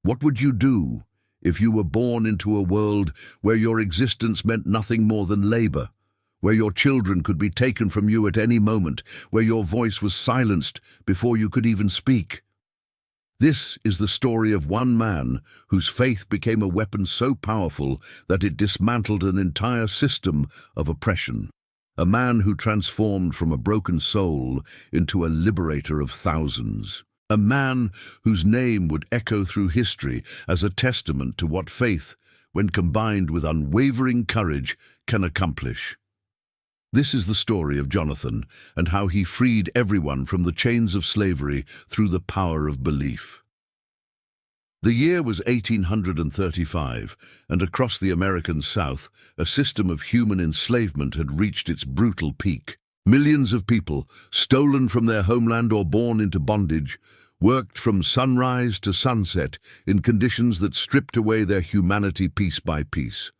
What would you do if you were born into a world where your existence meant nothing more than labor, where your children could be taken from you at any moment, where your voice was silenced before you could even speak? This is the story of one man whose faith became a weapon so powerful that it dismantled an entire system of oppression. A man who transformed from a broken soul into a liberator of thousands. A man whose name would echo through history as a testament to what faith, when combined with unwavering courage, can accomplish. This is the story of Jonathan and how he freed everyone from the chains of slavery through the power of belief. The year was 1835, and across the American South, a system of human enslavement had reached its brutal peak. Millions of people, stolen from their homeland or born into bondage, worked from sunrise to sunset in conditions that stripped away their humanity piece by piece.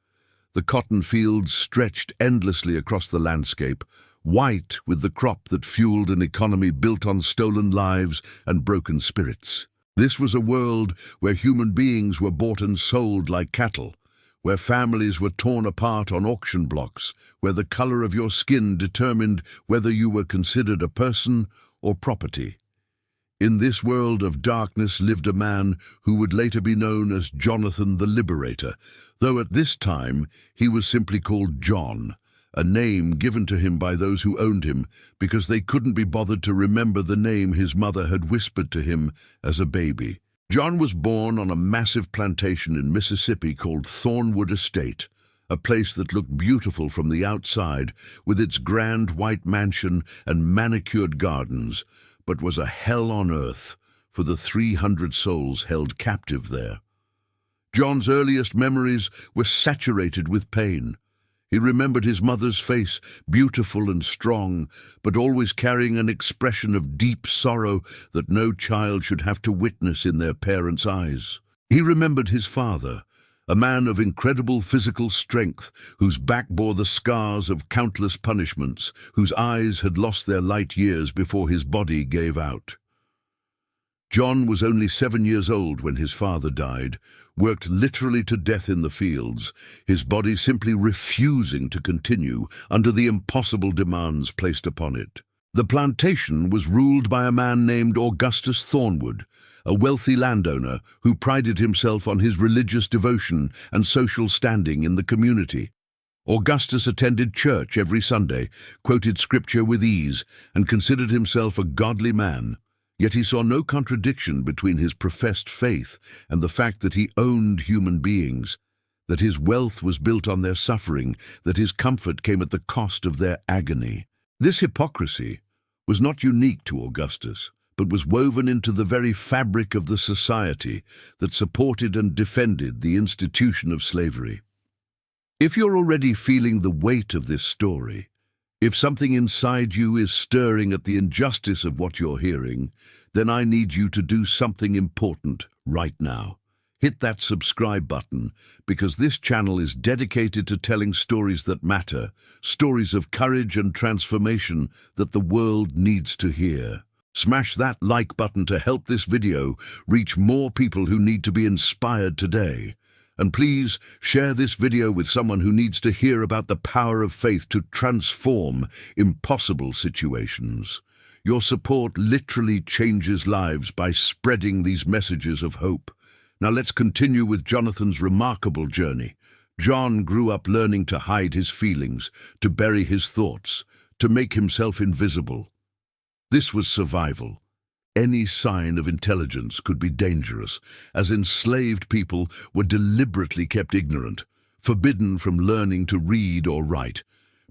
The cotton fields stretched endlessly across the landscape, white with the crop that fueled an economy built on stolen lives and broken spirits. This was a world where human beings were bought and sold like cattle, where families were torn apart on auction blocks, where the color of your skin determined whether you were considered a person or property. In this world of darkness lived a man who would later be known as Jonathan the Liberator, though at this time he was simply called John, a name given to him by those who owned him because they couldn't be bothered to remember the name his mother had whispered to him as a baby. John was born on a massive plantation in Mississippi called Thornwood Estate, a place that looked beautiful from the outside with its grand white mansion and manicured gardens, but was a hell on earth for the 300 souls held captive there. John's earliest memories were saturated with pain. He remembered his mother's face, beautiful and strong, but always carrying an expression of deep sorrow that no child should have to witness in their parents' eyes. He remembered his father, a man of incredible physical strength, whose back bore the scars of countless punishments, whose eyes had lost their light years before his body gave out. John was only 7 years old when his father died, worked literally to death in the fields, his body simply refusing to continue under the impossible demands placed upon it. The plantation was ruled by a man named Augustus Thornwood, a wealthy landowner who prided himself on his religious devotion and social standing in the community. Augustus attended church every Sunday, quoted scripture with ease, and considered himself a godly man. Yet he saw no contradiction between his professed faith and the fact that he owned human beings, that his wealth was built on their suffering, that his comfort came at the cost of their agony. This hypocrisy was not unique to Augustus, but was woven into the very fabric of the society that supported and defended the institution of slavery. If you're already feeling the weight of this story, if something inside you is stirring at the injustice of what you're hearing, then I need you to do something important right now. Hit that subscribe button, because this channel is dedicated to telling stories that matter, stories of courage and transformation that the world needs to hear. Smash that like button to help this video reach more people who need to be inspired today. And please share this video with someone who needs to hear about the power of faith to transform impossible situations. Your support literally changes lives by spreading these messages of hope. Now let's continue with Jonathan's remarkable journey. John grew up learning to hide his feelings, to bury his thoughts, to make himself invisible. This was survival. Any sign of intelligence could be dangerous, as enslaved people were deliberately kept ignorant, forbidden from learning to read or write,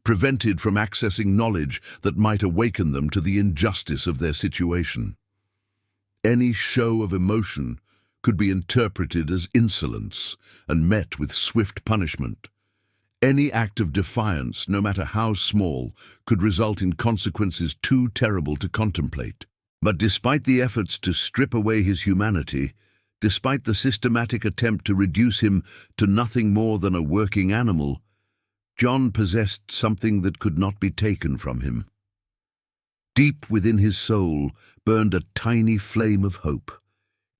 prevented from accessing knowledge that might awaken them to the injustice of their situation. Any show of emotion could be interpreted as insolence and met with swift punishment. Any act of defiance, no matter how small, could result in consequences too terrible to contemplate. But despite the efforts to strip away his humanity, despite the systematic attempt to reduce him to nothing more than a working animal, John possessed something that could not be taken from him. Deep within his soul burned a tiny flame of hope.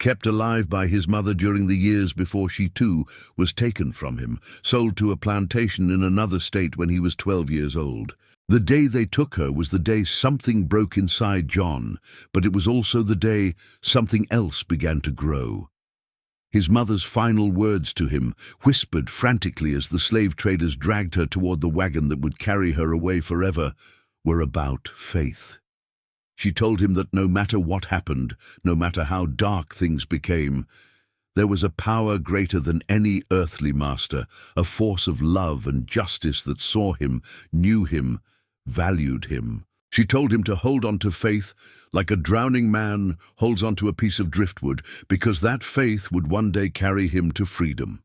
kept alive by his mother during the years before she too was taken from him, sold to a plantation in another state when he was 12 years old. The day they took her was the day something broke inside John, but it was also the day something else began to grow. His mother's final words to him, whispered frantically as the slave traders dragged her toward the wagon that would carry her away forever, were about faith. She told him that no matter what happened, no matter how dark things became, there was a power greater than any earthly master, a force of love and justice that saw him, knew him, valued him. She told him to hold on to faith like a drowning man holds onto a piece of driftwood, because that faith would one day carry him to freedom.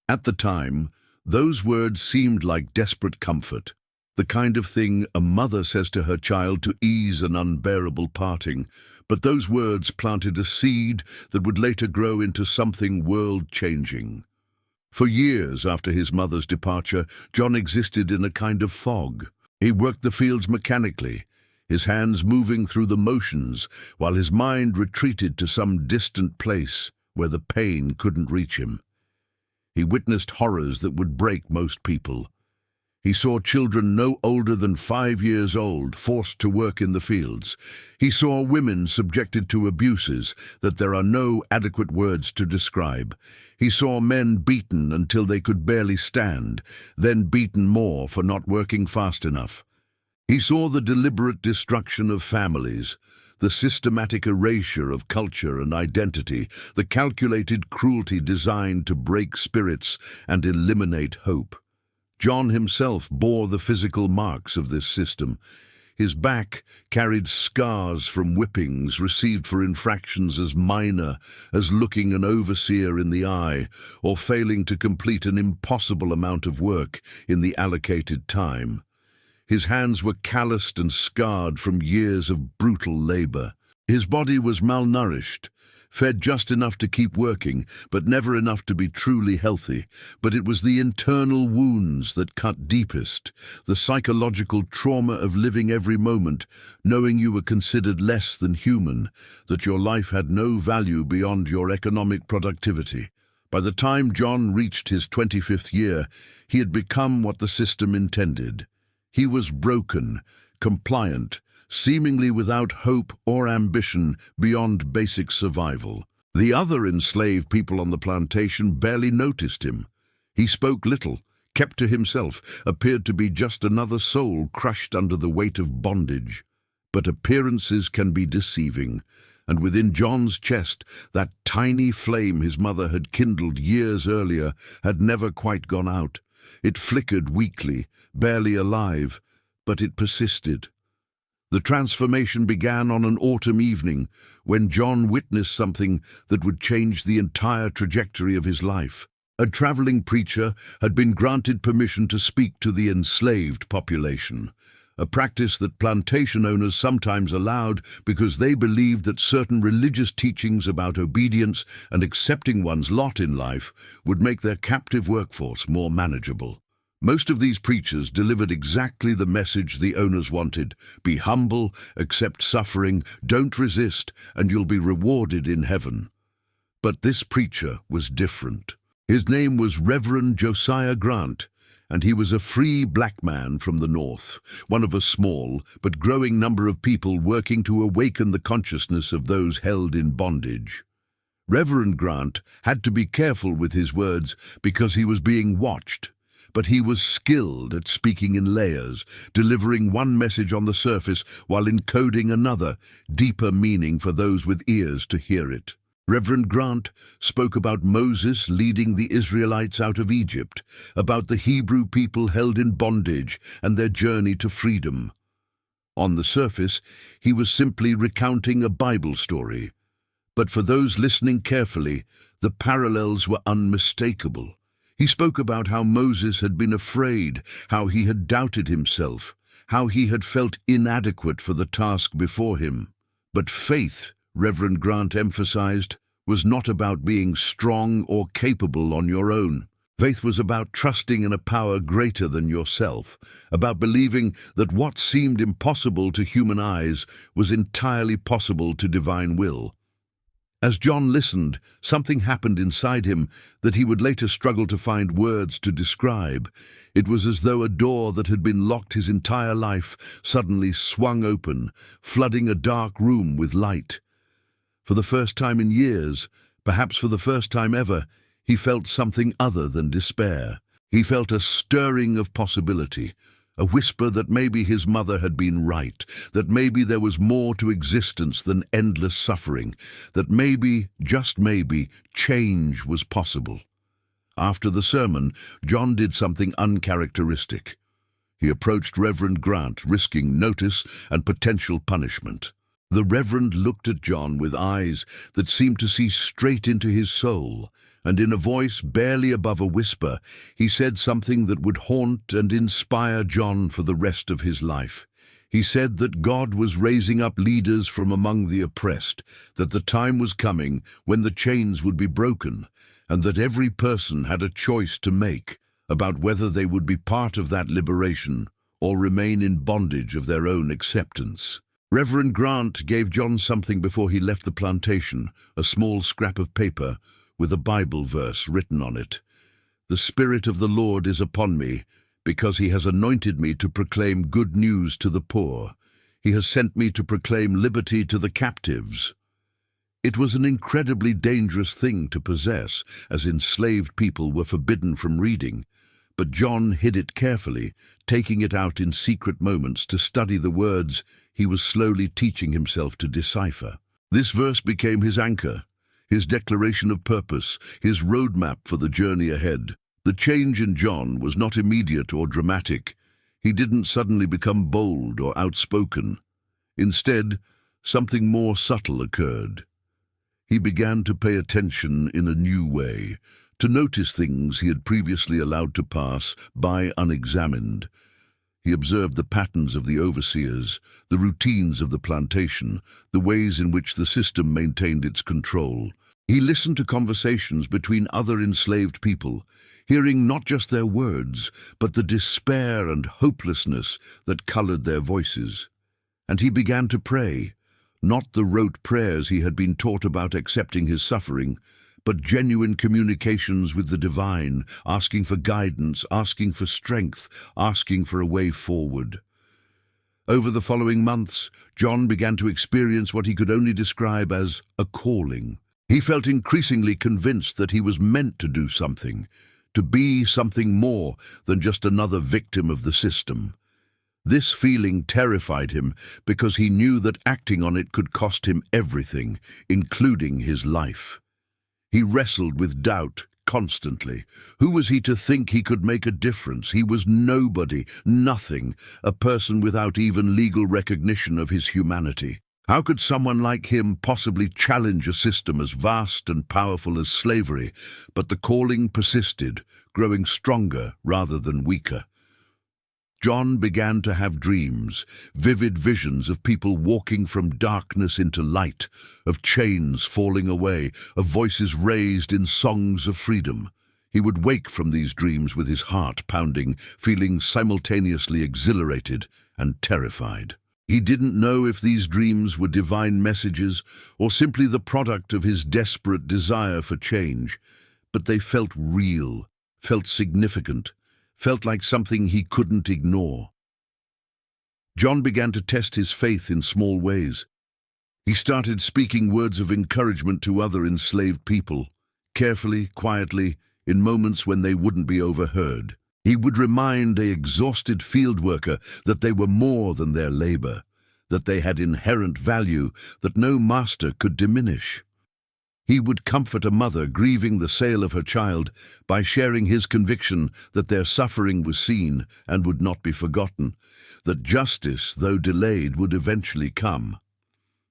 At the time, those words seemed like desperate comfort, the kind of thing a mother says to her child to ease an unbearable parting, but those words planted a seed that would later grow into something world-changing. For years after his mother's departure, John existed in a kind of fog. He worked the fields mechanically, his hands moving through the motions, while his mind retreated to some distant place where the pain couldn't reach him. He witnessed horrors that would break most people. He saw children no older than 5 years old forced to work in the fields. He saw women subjected to abuses that there are no adequate words to describe. He saw men beaten until they could barely stand, then beaten more for not working fast enough. He saw the deliberate destruction of families, the systematic erasure of culture and identity, the calculated cruelty designed to break spirits and eliminate hope. John himself bore the physical marks of this system. His back carried scars from whippings received for infractions as minor as looking an overseer in the eye or failing to complete an impossible amount of work in the allocated time. His hands were calloused and scarred from years of brutal labor. His body was malnourished, fed just enough to keep working, but never enough to be truly healthy. But it was the internal wounds that cut deepest, the psychological trauma of living every moment, knowing you were considered less than human, that your life had no value beyond your economic productivity. By the time John reached his 25th year, he had become what the system intended. He was broken, compliant, seemingly without hope or ambition beyond basic survival. The other enslaved people on the plantation barely noticed him. He spoke little, kept to himself, appeared to be just another soul crushed under the weight of bondage. But appearances can be deceiving, and within John's chest, that tiny flame his mother had kindled years earlier had never quite gone out. It flickered weakly, barely alive, but it persisted. The transformation began on an autumn evening when John witnessed something that would change the entire trajectory of his life. A traveling preacher had been granted permission to speak to the enslaved population, a practice that plantation owners sometimes allowed because they believed that certain religious teachings about obedience and accepting one's lot in life would make their captive workforce more manageable. Most of these preachers delivered exactly the message the owners wanted: be humble, accept suffering, don't resist, and you'll be rewarded in heaven. But this preacher was different. His name was Reverend Josiah Grant, and he was a free black man from the North, one of a small but growing number of people working to awaken the consciousness of those held in bondage. Reverend Grant had to be careful with his words because he was being watched, but he was skilled at speaking in layers, delivering one message on the surface while encoding another, deeper meaning for those with ears to hear it. Reverend Grant spoke about Moses leading the Israelites out of Egypt, about the Hebrew people held in bondage and their journey to freedom. On the surface, he was simply recounting a Bible story, but for those listening carefully, the parallels were unmistakable. He spoke about how Moses had been afraid, how he had doubted himself, how he had felt inadequate for the task before him. But faith, Reverend Grant emphasized, was not about being strong or capable on your own. Faith was about trusting in a power greater than yourself, about believing that what seemed impossible to human eyes was entirely possible to divine will. As John listened, something happened inside him that he would later struggle to find words to describe. It was as though a door that had been locked his entire life suddenly swung open, flooding a dark room with light. For the first time in years, perhaps for the first time ever, he felt something other than despair. He felt a stirring of possibility, a whisper that maybe his mother had been right, that maybe there was more to existence than endless suffering, that maybe, just maybe, change was possible. After the sermon, John did something uncharacteristic. He approached Reverend Grant, risking notice and potential punishment. The Reverend looked at John with eyes that seemed to see straight into his soul, and in a voice barely above a whisper, he said something that would haunt and inspire John for the rest of his life. He said that God was raising up leaders from among the oppressed, that the time was coming when the chains would be broken, and that every person had a choice to make about whether they would be part of that liberation or remain in bondage of their own acceptance. Reverend Grant gave John something before he left the plantation, a small scrap of paper with a Bible verse written on it. "The Spirit of the Lord is upon me, because he has anointed me to proclaim good news to the poor. He has sent me to proclaim liberty to the captives." It was an incredibly dangerous thing to possess, as enslaved people were forbidden from reading, but John hid it carefully, taking it out in secret moments to study the words he was slowly teaching himself to decipher. This verse became his anchor, his declaration of purpose, his roadmap for the journey ahead. The change in John was not immediate or dramatic. He didn't suddenly become bold or outspoken. Instead, something more subtle occurred. He began to pay attention in a new way, to notice things he had previously allowed to pass by unexamined. He observed the patterns of the overseers, the routines of the plantation, the ways in which the system maintained its control. He listened to conversations between other enslaved people, hearing not just their words, but the despair and hopelessness that colored their voices. And he began to pray, not the rote prayers he had been taught about accepting his suffering, but genuine communications with the divine, asking for guidance, asking for strength, asking for a way forward. Over the following months, John began to experience what he could only describe as a calling. He felt increasingly convinced that he was meant to do something, to be something more than just another victim of the system. This feeling terrified him because he knew that acting on it could cost him everything, including his life. He wrestled with doubt constantly. Who was he to think he could make a difference? He was nobody, nothing, a person without even legal recognition of his humanity. How could someone like him possibly challenge a system as vast and powerful as slavery? But the calling persisted, growing stronger rather than weaker. John began to have dreams, vivid visions of people walking from darkness into light, of chains falling away, of voices raised in songs of freedom. He would wake from these dreams with his heart pounding, feeling simultaneously exhilarated and terrified. He didn't know if these dreams were divine messages or simply the product of his desperate desire for change, but they felt real, felt significant, felt like something he couldn't ignore. John began to test his faith in small ways. He started speaking words of encouragement to other enslaved people, carefully, quietly, in moments when they wouldn't be overheard. He would remind an exhausted field worker that they were more than their labor, that they had inherent value that no master could diminish. He would comfort a mother grieving the sale of her child by sharing his conviction that their suffering was seen and would not be forgotten, that justice, though delayed, would eventually come.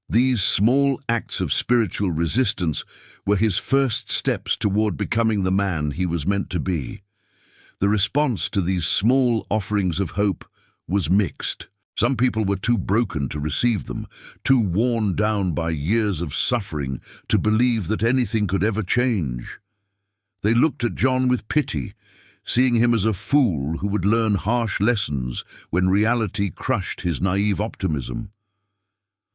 These small acts of spiritual resistance were his first steps toward becoming the man he was meant to be. The response to these small offerings of hope was mixed. Some people were too broken to receive them, too worn down by years of suffering to believe that anything could ever change. They looked at John with pity, seeing him as a fool who would learn harsh lessons when reality crushed his naive optimism.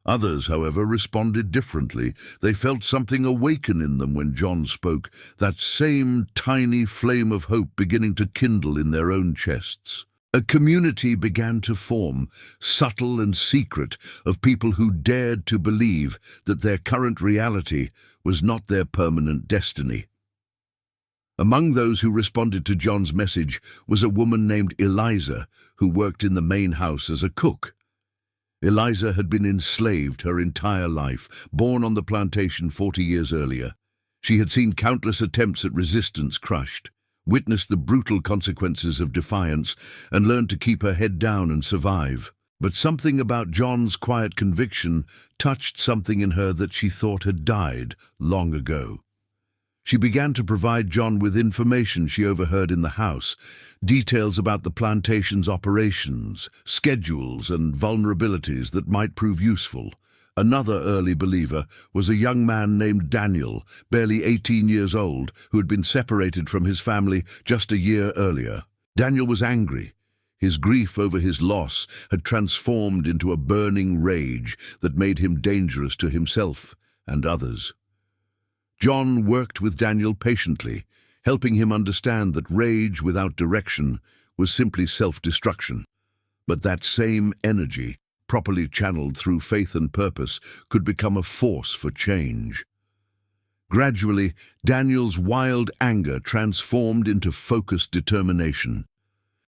Others, however, responded differently. They felt something awaken in them when John spoke, that same tiny flame of hope beginning to kindle in their own chests. A community began to form, subtle and secret, of people who dared to believe that their current reality was not their permanent destiny. Among those who responded to John's message was a woman named Eliza, who worked in the main house as a cook. Eliza had been enslaved her entire life, born on the plantation 40 years earlier. She had seen countless attempts at resistance crushed, witnessed the brutal consequences of defiance, and learned to keep her head down and survive. But something about John's quiet conviction touched something in her that she thought had died long ago. She began to provide John with information she overheard in the house, details about the plantation's operations, schedules, and vulnerabilities that might prove useful. Another early believer was a young man named Daniel, barely 18 years old, who had been separated from his family just a year earlier. Daniel was angry. His grief over his loss had transformed into a burning rage that made him dangerous to himself and others. John worked with Daniel patiently, helping him understand that rage without direction was simply self-destruction. But that same energy, properly channeled through faith and purpose, could become a force for change. Gradually, Daniel's wild anger transformed into focused determination.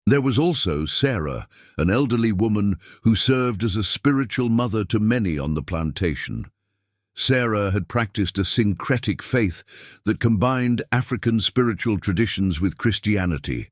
There was also Sarah, an elderly woman who served as a spiritual mother to many on the plantation. Sarah had practiced a syncretic faith that combined African spiritual traditions with Christianity,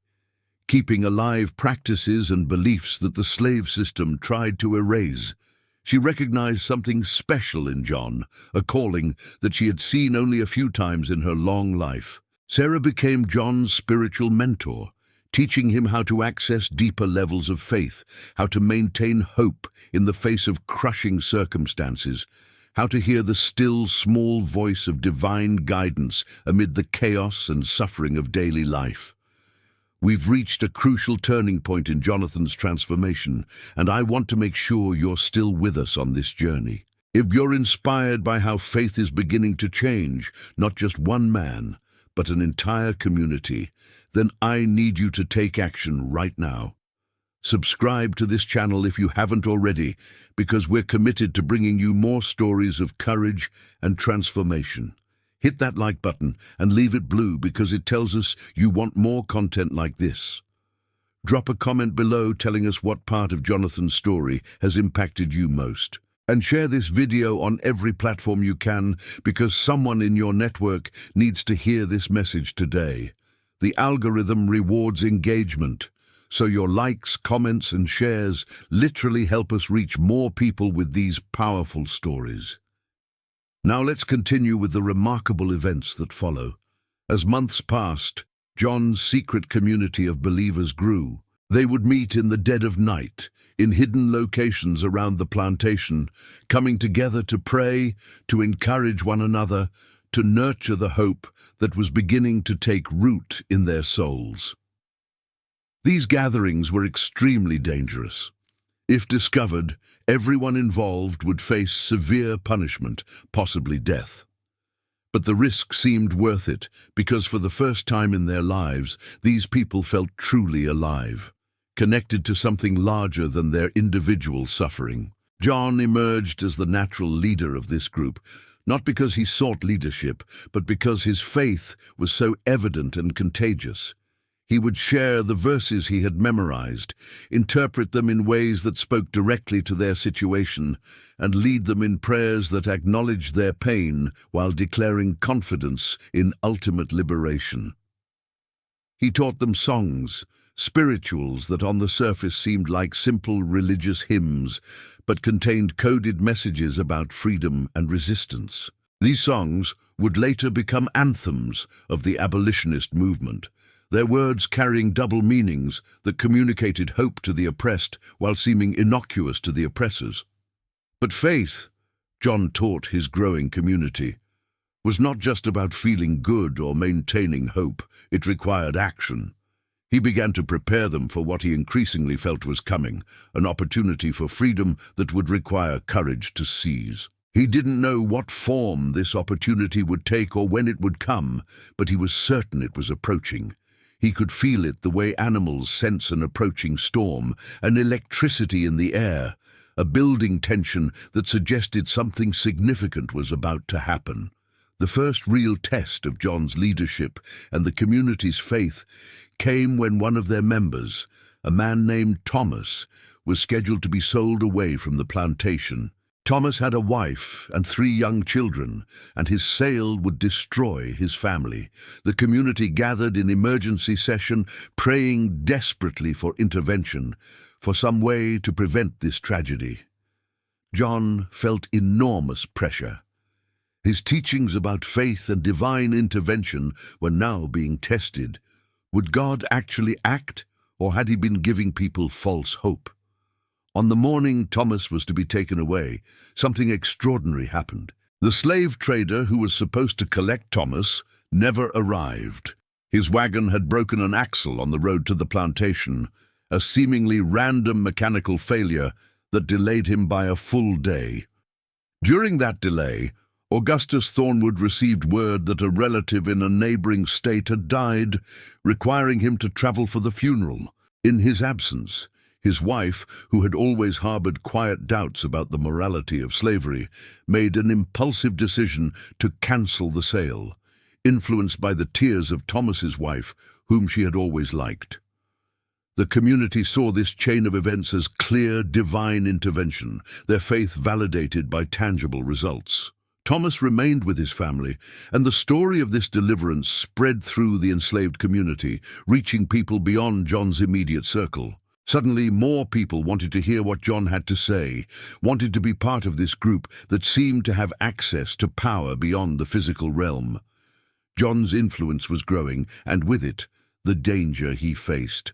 keeping alive practices and beliefs that the slave system tried to erase. She recognized something special in John, a calling that she had seen only a few times in her long life. Sarah became John's spiritual mentor, teaching him how to access deeper levels of faith, how to maintain hope in the face of crushing circumstances, how to hear the still, small voice of divine guidance amid the chaos and suffering of daily life. We've reached a crucial turning point in Jonathan's transformation, and I want to make sure you're still with us on this journey. If you're inspired by how faith is beginning to change, not just one man, but an entire community, then I need you to take action right now. Subscribe to this channel if you haven't already, because we're committed to bringing you more stories of courage and transformation. Hit that like button and leave it blue because it tells us you want more content like this. Drop a comment below telling us what part of Jonathan's story has impacted you most. And share this video on every platform you can, because someone in your network needs to hear this message today. The algorithm rewards engagement, so your likes, comments, and shares literally help us reach more people with these powerful stories. Now let's continue with the remarkable events that follow. As months passed, John's secret community of believers grew. They would meet in the dead of night, in hidden locations around the plantation, coming together to pray, to encourage one another, to nurture the hope that was beginning to take root in their souls. These gatherings were extremely dangerous. If discovered, everyone involved would face severe punishment, possibly death. But the risk seemed worth it, because for the first time in their lives, these people felt truly alive, connected to something larger than their individual suffering. John emerged as the natural leader of this group, not because he sought leadership, but because his faith was so evident and contagious. He would share the verses he had memorized, interpret them in ways that spoke directly to their situation, and lead them in prayers that acknowledged their pain while declaring confidence in ultimate liberation. He taught them songs, spirituals that on the surface seemed like simple religious hymns, but contained coded messages about freedom and resistance. These songs would later become anthems of the abolitionist movement, their words carrying double meanings that communicated hope to the oppressed while seeming innocuous to the oppressors. But faith, John taught his growing community, was not just about feeling good or maintaining hope. It required action. He began to prepare them for what he increasingly felt was coming, an opportunity for freedom that would require courage to seize. He didn't know what form this opportunity would take or when it would come, but he was certain it was approaching. He could feel it the way animals sense an approaching storm, an electricity in the air, a building tension that suggested something significant was about to happen. The first real test of John's leadership and the community's faith came when one of their members, a man named Thomas, was scheduled to be sold away from the plantation. Thomas had a wife and 3 young children, and his sale would destroy his family. The community gathered in emergency session, praying desperately for intervention, for some way to prevent this tragedy. John felt enormous pressure. His teachings about faith and divine intervention were now being tested. Would God actually act, or had he been giving people false hope? On the morning Thomas was to be taken away, something extraordinary happened. The slave trader who was supposed to collect Thomas never arrived. His wagon had broken an axle on the road to the plantation, a seemingly random mechanical failure that delayed him by a full day. During that delay, Augustus Thornwood received word that a relative in a neighboring state had died, requiring him to travel for the funeral. In his absence, his wife, who had always harbored quiet doubts about the morality of slavery, made an impulsive decision to cancel the sale, influenced by the tears of Thomas's wife, whom she had always liked. The community saw this chain of events as clear divine intervention, their faith validated by tangible results. Thomas remained with his family, and the story of this deliverance spread through the enslaved community, reaching people beyond John's immediate circle. Suddenly, more people wanted to hear what John had to say, wanted to be part of this group that seemed to have access to power beyond the physical realm. John's influence was growing, and with it, the danger he faced.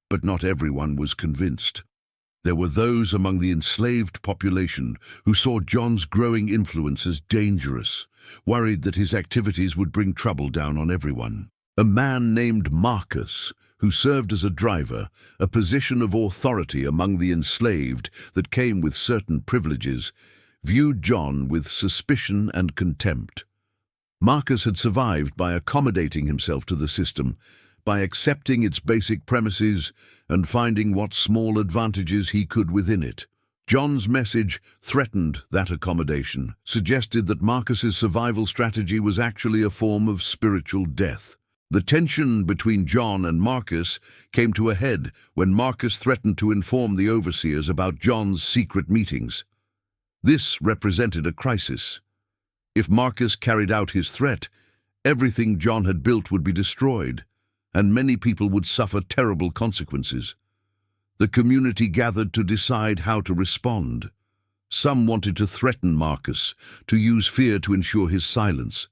But not everyone was convinced. There were those among the enslaved population who saw John's growing influence as dangerous, worried that his activities would bring trouble down on everyone. A man named Marcus, who served as a driver, a position of authority among the enslaved that came with certain privileges, viewed John with suspicion and contempt. Marcus had survived by accommodating himself to the system, by accepting its basic premises and finding what small advantages he could within it. John's message threatened that accommodation, suggested that Marcus's survival strategy was actually a form of spiritual death. The tension between John and Marcus came to a head when Marcus threatened to inform the overseers about John's secret meetings. This represented a crisis. If Marcus carried out his threat, everything John had built would be destroyed, and many people would suffer terrible consequences. The community gathered to decide how to respond. Some wanted to threaten Marcus, to use fear to ensure his silence.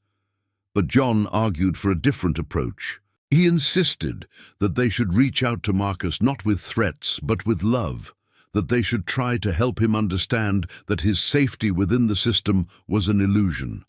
But John argued for a different approach. He insisted that they should reach out to Marcus not with threats, but with love, that they should try to help him understand that his safety within the system was an illusion,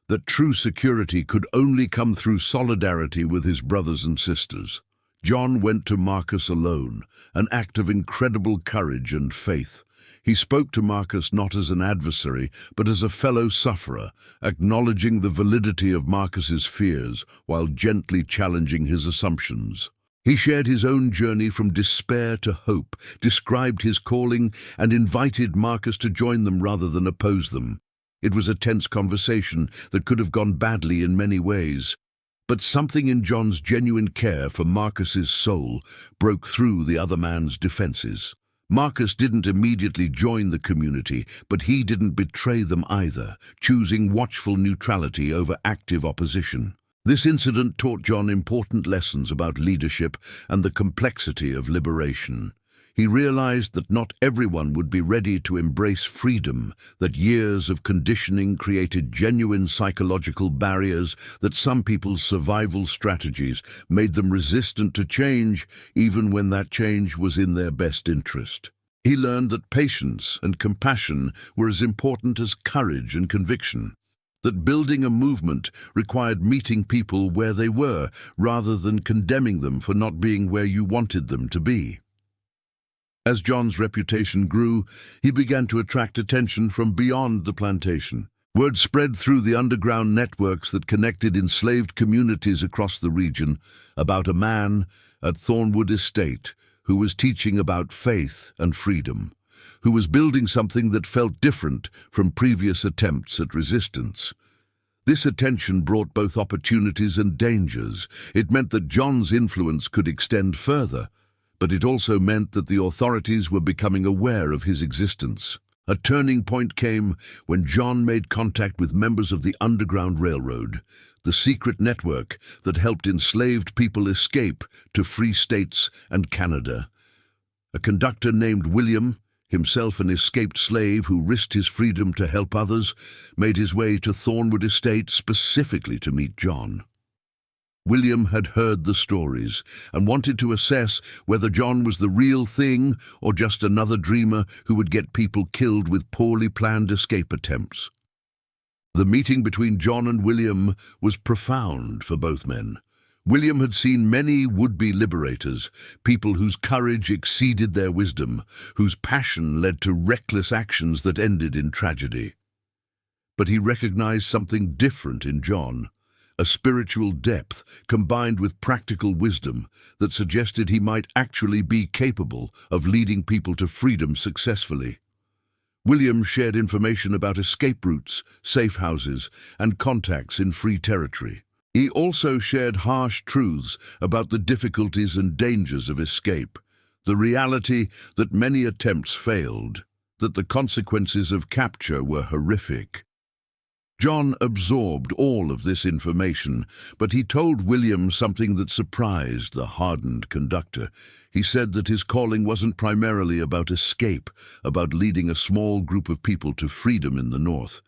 that true security could only come through solidarity with his brothers and sisters. John went to Marcus alone, an act of incredible courage and faith. He spoke to Marcus not as an adversary, but as a fellow sufferer, acknowledging the validity of Marcus's fears while gently challenging his assumptions. He shared his own journey from despair to hope, described his calling, and invited Marcus to join them rather than oppose them. It was a tense conversation that could have gone badly in many ways. But something in John's genuine care for Marcus's soul broke through the other man's defenses. Marcus didn't immediately join the community, but he didn't betray them either, choosing watchful neutrality over active opposition. This incident taught John important lessons about leadership and the complexity of liberation. He realized that not everyone would be ready to embrace freedom, that years of conditioning created genuine psychological barriers, that some people's survival strategies made them resistant to change, even when that change was in their best interest. He learned that patience and compassion were as important as courage and conviction. that building a movement required meeting people where they were, rather than condemning them for not being where you wanted them to be. As John's reputation grew, he began to attract attention from beyond the plantation. Word spread through the underground networks that connected enslaved communities across the region about a man at Thornwood Estate who was teaching about faith and freedom, who was building something that felt different from previous attempts at resistance. This attention brought both opportunities and dangers. It meant that John's influence could extend further, but it also meant that the authorities were becoming aware of his existence. A turning point came when John made contact with members of the Underground Railroad, the secret network that helped enslaved people escape to free states and Canada. A conductor named William, himself an escaped slave who risked his freedom to help others, made his way to Thornwood Estate specifically to meet John. William had heard the stories and wanted to assess whether John was the real thing or just another dreamer who would get people killed with poorly planned escape attempts. The meeting between John and William was profound for both men. William had seen many would-be liberators, people whose courage exceeded their wisdom, whose passion led to reckless actions that ended in tragedy. But he recognized something different in John. A spiritual depth combined with practical wisdom that suggested he might actually be capable of leading people to freedom successfully. William shared information about escape routes, safe houses, and contacts in free territory. He also shared harsh truths about the difficulties and dangers of escape, the reality that many attempts failed, that the consequences of capture were horrific. John absorbed all of this information, but he told William something that surprised the hardened conductor. He said that his calling wasn't primarily about escape, about leading a small group of people to freedom in the North.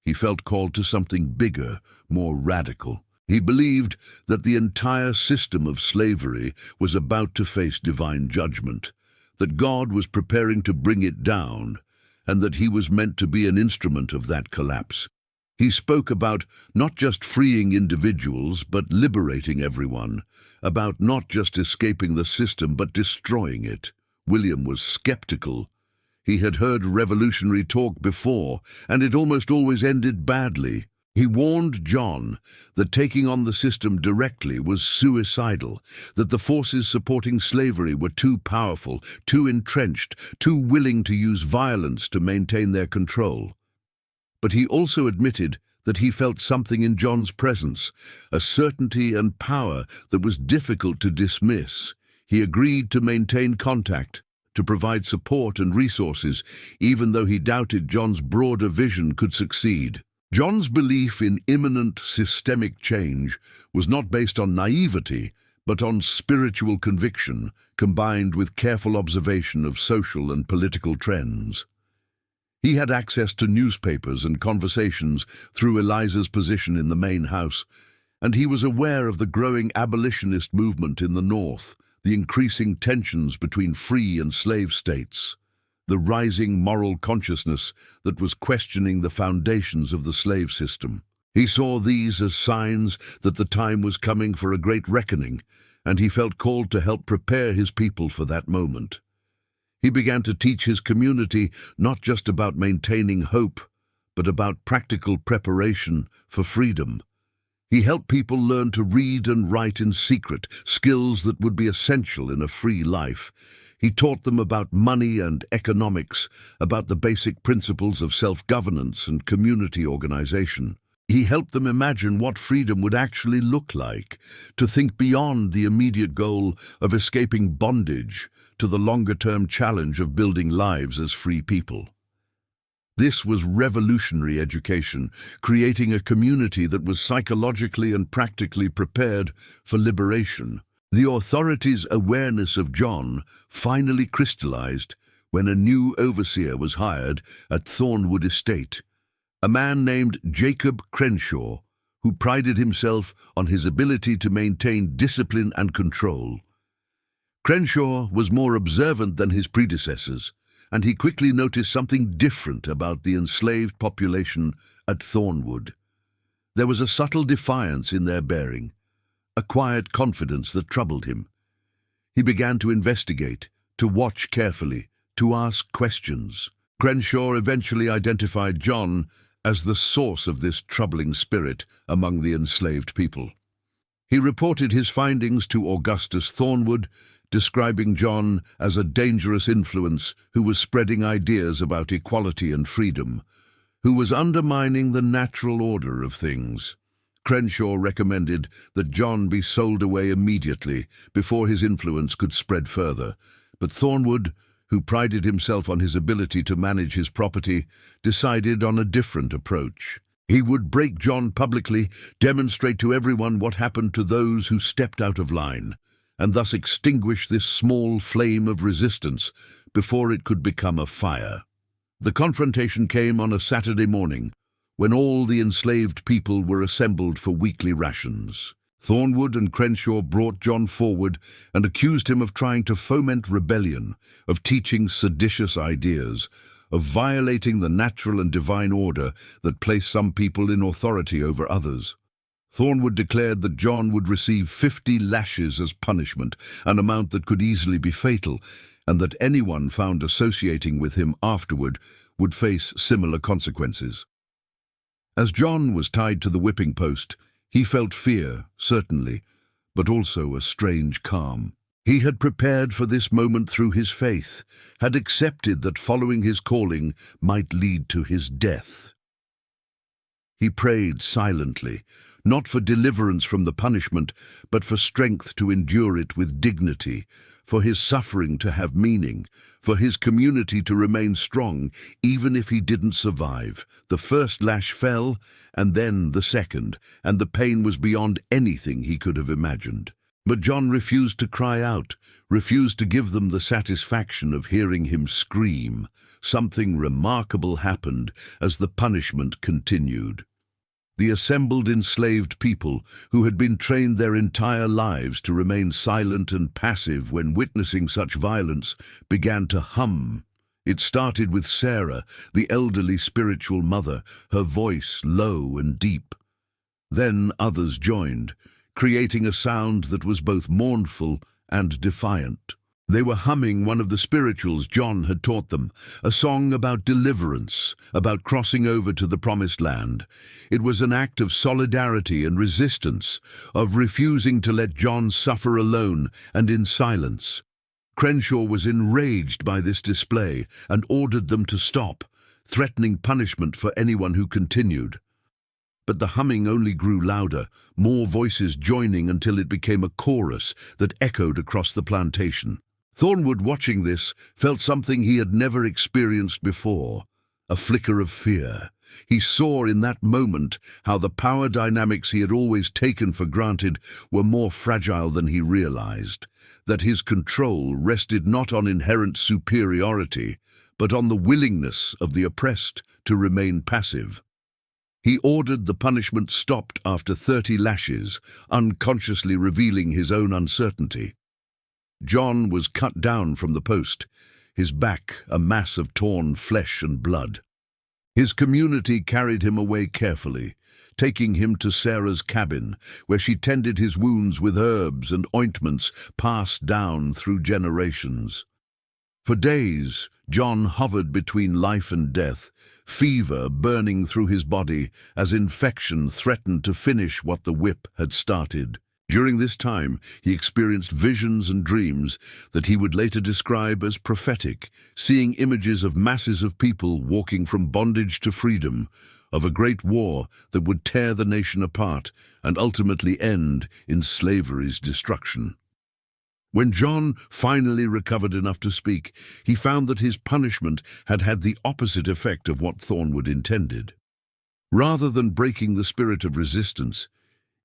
He felt called to something bigger, more radical. He believed that the entire system of slavery was about to face divine judgment, that God was preparing to bring it down, and that he was meant to be an instrument of that collapse. He spoke about not just freeing individuals, but liberating everyone, about not just escaping the system, but destroying it. William was skeptical. He had heard revolutionary talk before, and it almost always ended badly. He warned John that taking on the system directly was suicidal, that the forces supporting slavery were too powerful, too entrenched, too willing to use violence to maintain their control. But he also admitted that he felt something in John's presence, a certainty and power that was difficult to dismiss. He agreed to maintain contact, to provide support and resources, even though he doubted John's broader vision could succeed. John's belief in imminent systemic change was not based on naivety, but on spiritual conviction, combined with careful observation of social and political trends. He had access to newspapers and conversations through Eliza's position in the main house, and he was aware of the growing abolitionist movement in the North, the increasing tensions between free and slave states, the rising moral consciousness that was questioning the foundations of the slave system. He saw these as signs that the time was coming for a great reckoning, and he felt called to help prepare his people for that moment. He began to teach his community not just about maintaining hope, but about practical preparation for freedom. He helped people learn to read and write in secret, skills that would be essential in a free life. He taught them about money and economics, about the basic principles of self-governance and community organization. He helped them imagine what freedom would actually look like, to think beyond the immediate goal of escaping bondage to the longer-term challenge of building lives as free people. This was revolutionary education, creating a community that was psychologically and practically prepared for liberation. The authorities' awareness of John finally crystallized when a new overseer was hired at Thornwood Estate, a man named Jacob Crenshaw, who prided himself on his ability to maintain discipline and control. Crenshaw was more observant than his predecessors, and he quickly noticed something different about the enslaved population at Thornwood. There was a subtle defiance in their bearing, a quiet confidence that troubled him. He began to investigate, to watch carefully, to ask questions. Crenshaw eventually identified John as the source of this troubling spirit among the enslaved people. He reported his findings to Augustus Thornwood, describing John as a dangerous influence who was spreading ideas about equality and freedom, who was undermining the natural order of things. Crenshaw recommended that John be sold away immediately before his influence could spread further, but Thornwood, who prided himself on his ability to manage his property, decided on a different approach. He would break John publicly, demonstrate to everyone what happened to those who stepped out of line, and thus extinguish this small flame of resistance before it could become a fire. The confrontation came on a Saturday morning, when all the enslaved people were assembled for weekly rations. Thornwood and Crenshaw brought John forward and accused him of trying to foment rebellion, of teaching seditious ideas, of violating the natural and divine order that placed some people in authority over others. Thornwood declared that John would receive 50 lashes as punishment, an amount that could easily be fatal, and that anyone found associating with him afterward would face similar consequences. As John was tied to the whipping post, he felt fear, certainly, but also a strange calm. He had prepared for this moment through his faith, had accepted that following his calling might lead to his death. He prayed silently, not for deliverance from the punishment, but for strength to endure it with dignity, for his suffering to have meaning, for his community to remain strong, even if he didn't survive. The first lash fell, and then the second, and the pain was beyond anything he could have imagined. But John refused to cry out, refused to give them the satisfaction of hearing him scream. Something remarkable happened as the punishment continued. The assembled enslaved people, who had been trained their entire lives to remain silent and passive when witnessing such violence, began to hum. It started with Sarah, the elderly spiritual mother, her voice low and deep. Then others joined, creating a sound that was both mournful and defiant. They were humming one of the spirituals John had taught them, a song about deliverance, about crossing over to the promised land. It was an act of solidarity and resistance, of refusing to let John suffer alone and in silence. Crenshaw was enraged by this display and ordered them to stop, threatening punishment for anyone who continued. But the humming only grew louder, more voices joining until it became a chorus that echoed across the plantation. Thornwood, watching this, felt something he had never experienced before, a flicker of fear. He saw in that moment how the power dynamics he had always taken for granted were more fragile than he realized, that his control rested not on inherent superiority, but on the willingness of the oppressed to remain passive. He ordered the punishment stopped after 30 lashes, unconsciously revealing his own uncertainty. John was cut down from the post, his back a mass of torn flesh and blood. His community carried him away carefully, taking him to Sarah's cabin, where she tended his wounds with herbs and ointments passed down through generations. For days, John hovered between life and death, fever burning through his body as infection threatened to finish what the whip had started. During this time, he experienced visions and dreams that he would later describe as prophetic, seeing images of masses of people walking from bondage to freedom, of a great war that would tear the nation apart and ultimately end in slavery's destruction. When John finally recovered enough to speak, he found that his punishment had had the opposite effect of what Thornwood intended. Rather than breaking the spirit of resistance,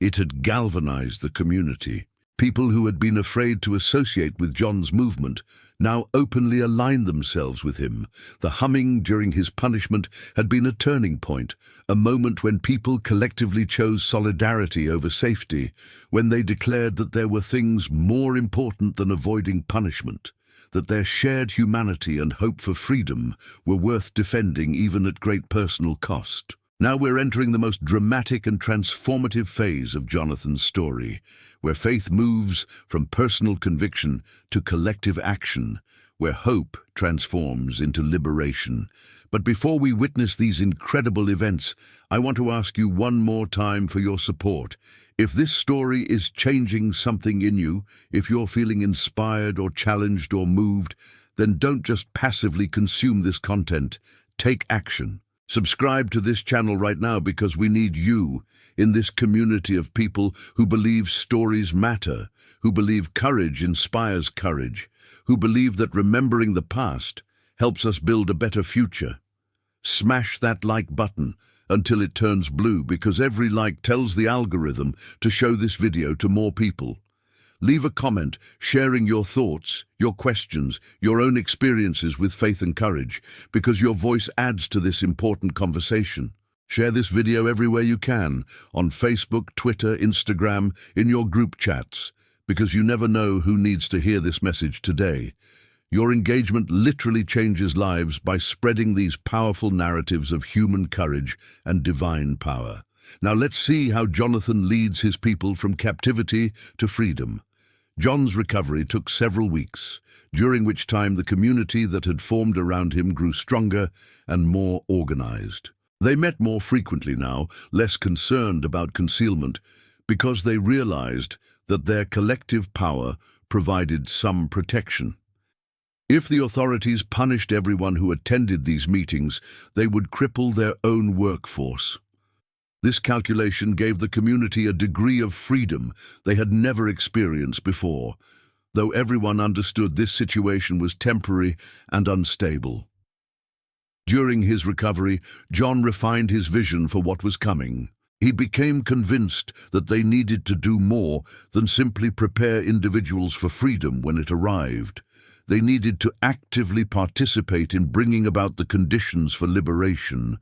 it had galvanized the community. People who had been afraid to associate with John's movement now openly aligned themselves with him. The humming during his punishment had been a turning point, a moment when people collectively chose solidarity over safety, when they declared that there were things more important than avoiding punishment. that their shared humanity and hope for freedom were worth defending even at great personal cost. Now we're entering the most dramatic and transformative phase of Jonathan's story, where faith moves from personal conviction to collective action, where hope transforms into liberation. But before we witness these incredible events, I want to ask you one more time for your support. If this story is changing something in you, if you're feeling inspired or challenged or moved, then don't just passively consume this content. Take action. Subscribe to this channel right now because we need you in this community of people who believe stories matter, who believe courage inspires courage, who believe that remembering the past helps us build a better future. Smash that like button until it turns blue, because every like tells the algorithm to show this video to more people. Leave a comment sharing your thoughts, your questions, your own experiences with faith and courage, because your voice adds to this important conversation. Share this video everywhere you can, on Facebook, Twitter, Instagram, in your group chats, because you never know who needs to hear this message today. Your engagement literally changes lives by spreading these powerful narratives of human courage and divine power. Now let's see how Jonathan leads his people from captivity to freedom. John's recovery took several weeks, during which time the community that had formed around him grew stronger and more organized. They met more frequently now, less concerned about concealment, because they realized that their collective power provided some protection. If the authorities punished everyone who attended these meetings, they would cripple their own workforce. This calculation gave the community a degree of freedom they had never experienced before, though everyone understood this situation was temporary and unstable. During his recovery, John refined his vision for what was coming. He became convinced that they needed to do more than simply prepare individuals for freedom when it arrived. They needed to actively participate in bringing about the conditions for liberation.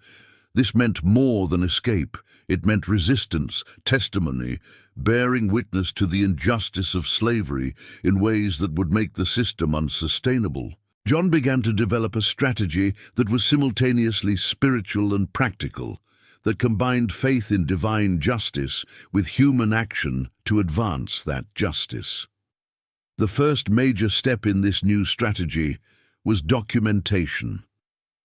This meant more than escape. It meant resistance, testimony, bearing witness to the injustice of slavery in ways that would make the system unsustainable. John began to develop a strategy that was simultaneously spiritual and practical, that combined faith in divine justice with human action to advance that justice. The first major step in this new strategy was documentation.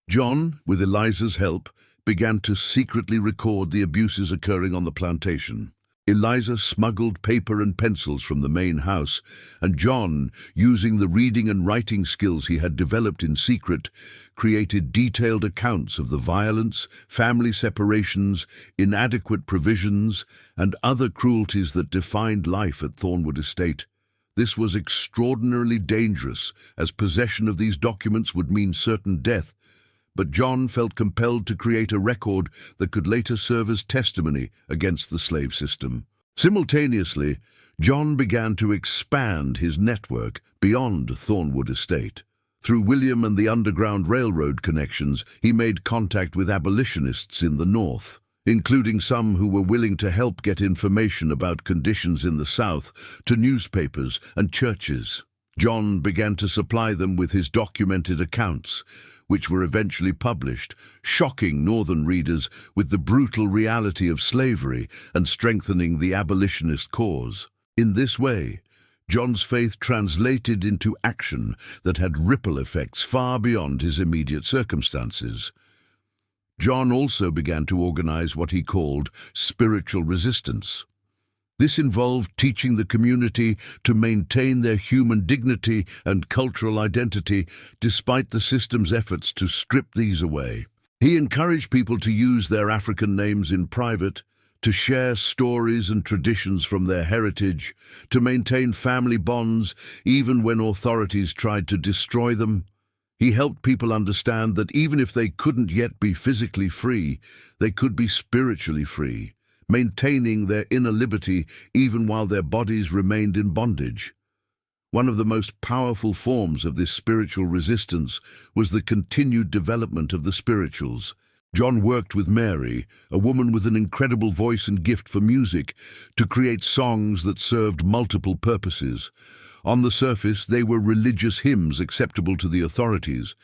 John, with Eliza's help, began to secretly record the abuses occurring on the plantation. Eliza smuggled paper and pencils from the main house, and John, using the reading and writing skills he had developed in secret, created detailed accounts of the violence, family separations, inadequate provisions, and other cruelties that defined life at Thornwood Estate. This was extraordinarily dangerous, as possession of these documents would mean certain death, but John felt compelled to create a record that could later serve as testimony against the slave system. Simultaneously, John began to expand his network beyond Thornwood Estate. Through William and the Underground Railroad connections, he made contact with abolitionists in the North, including some who were willing to help get information about conditions in the South to newspapers and churches. John began to supply them with his documented accounts, which were eventually published, shocking Northern readers with the brutal reality of slavery and strengthening the abolitionist cause. In this way, John's faith translated into action that had ripple effects far beyond his immediate circumstances. John also began to organize what he called spiritual resistance. This involved teaching the community to maintain their human dignity and cultural identity despite the system's efforts to strip these away. He encouraged people to use their African names in private, to share stories and traditions from their heritage, to maintain family bonds even when authorities tried to destroy them. He helped people understand that even if they couldn't yet be physically free, they could be spiritually free, maintaining their inner liberty even while their bodies remained in bondage. One of the most powerful forms of this spiritual resistance was the continued development of the spirituals. John worked with Mary, a woman with an incredible voice and gift for music, to create songs that served multiple purposes. On the surface, they were religious hymns acceptable to the authorities,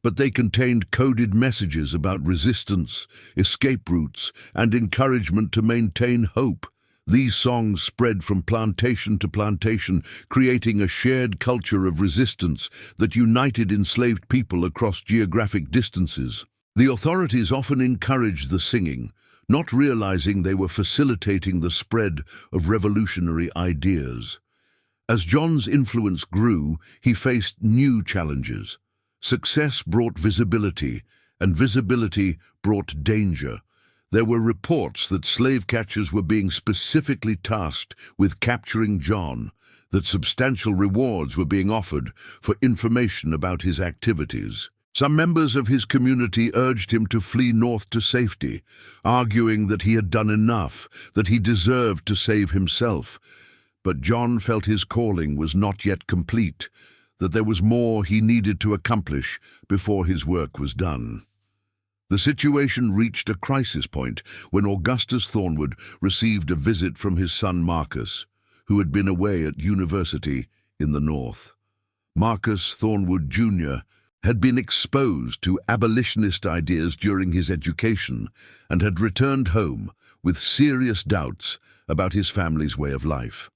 but they contained coded messages about resistance, escape routes, and encouragement to maintain hope. These songs spread from plantation to plantation, creating a shared culture of resistance that united enslaved people across geographic distances. The authorities often encouraged the singing, not realizing they were facilitating the spread of revolutionary ideas. As John's influence grew, he faced new challenges. Success brought visibility, and visibility brought danger. There were reports that slave catchers were being specifically tasked with capturing John, that substantial rewards were being offered for information about his activities. Some members of his community urged him to flee north to safety, arguing that he had done enough, that he deserved to save himself. But John felt his calling was not yet complete, that there was more he needed to accomplish before his work was done. The situation reached a crisis point when Augustus Thornwood received a visit from his son Marcus, who had been away at university in the north. Marcus Thornwood Jr. had been exposed to abolitionist ideas during his education and had returned home with serious doubts about his family's way of life.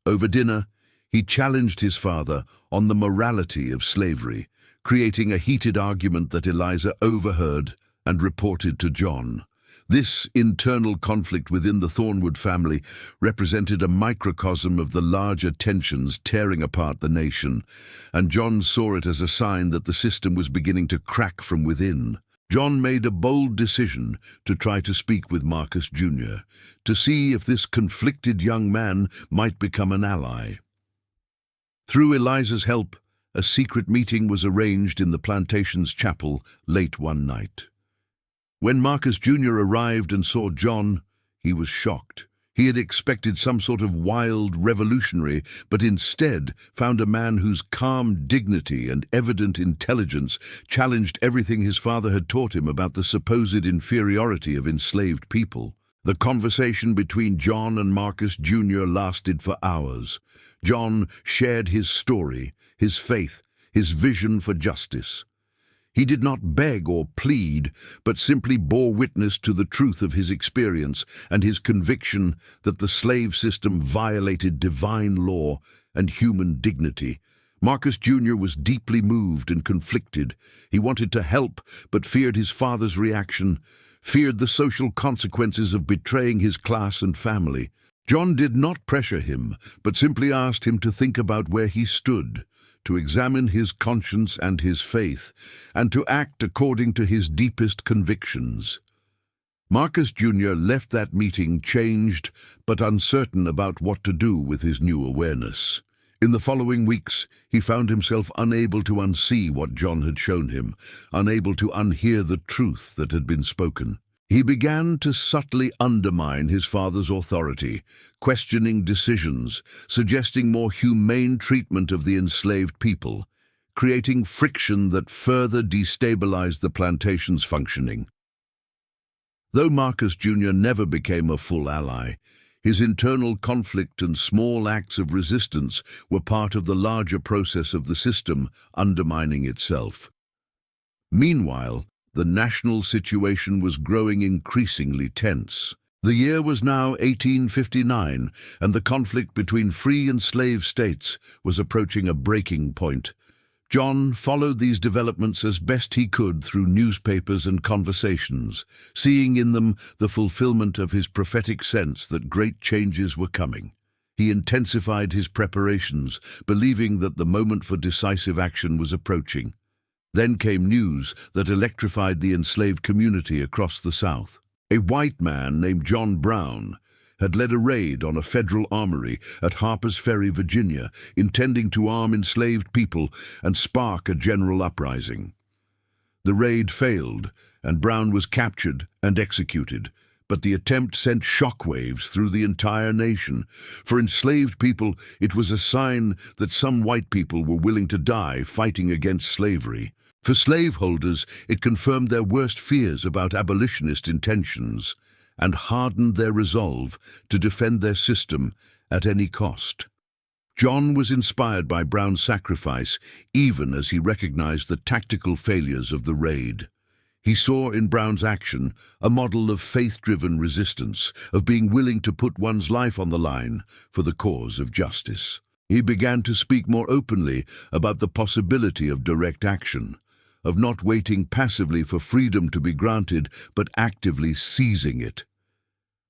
Over dinner, he challenged his father on the morality of slavery, creating a heated argument that Eliza overheard and reported to John. This internal conflict within the Thornwood family represented a microcosm of the larger tensions tearing apart the nation, and John saw it as a sign that the system was beginning to crack from within. John made a bold decision to try to speak with Marcus Jr., to see if this conflicted young man might become an ally. Through Eliza's help, a secret meeting was arranged in the plantation's chapel late one night. When Marcus Jr. arrived and saw John, he was shocked. He had expected some sort of wild revolutionary, but instead found a man whose calm dignity and evident intelligence challenged everything his father had taught him about the supposed inferiority of enslaved people. The conversation between John and Marcus Jr. lasted for hours. John shared his story, his faith, his vision for justice. He did not beg or plead, but simply bore witness to the truth of his experience and his conviction that the slave system violated divine law and human dignity. Marcus Jr. was deeply moved and conflicted. He wanted to help, but feared his father's reaction, feared the social consequences of betraying his class and family. John did not pressure him, but simply asked him to think about where he stood, to examine his conscience and his faith, and to act according to his deepest convictions. Marcus Jr. left that meeting changed but uncertain about what to do with his new awareness. In the following weeks, he found himself unable to unsee what John had shown him, unable to unhear the truth that had been spoken. He began to subtly undermine his father's authority, questioning decisions, suggesting more humane treatment of the enslaved people, creating friction that further destabilized the plantation's functioning. Though Marcus Jr. never became a full ally, his internal conflict and small acts of resistance were part of the larger process of the system undermining itself. Meanwhile, the national situation was growing increasingly tense. The year was now 1859, and the conflict between free and slave states was approaching a breaking point. John followed these developments as best he could through newspapers and conversations, seeing in them the fulfillment of his prophetic sense that great changes were coming. He intensified his preparations, believing that the moment for decisive action was approaching. Then came news that electrified the enslaved community across the South. A white man named John Brown had led a raid on a federal armory at Harper's Ferry, Virginia, intending to arm enslaved people and spark a general uprising. The raid failed, and Brown was captured and executed, but the attempt sent shockwaves through the entire nation. For enslaved people, it was a sign that some white people were willing to die fighting against slavery. For slaveholders, it confirmed their worst fears about abolitionist intentions and hardened their resolve to defend their system at any cost. John was inspired by Brown's sacrifice, even as he recognized the tactical failures of the raid. He saw in Brown's action a model of faith-driven resistance, of being willing to put one's life on the line for the cause of justice. He began to speak more openly about the possibility of direct action, of not waiting passively for freedom to be granted, but actively seizing it.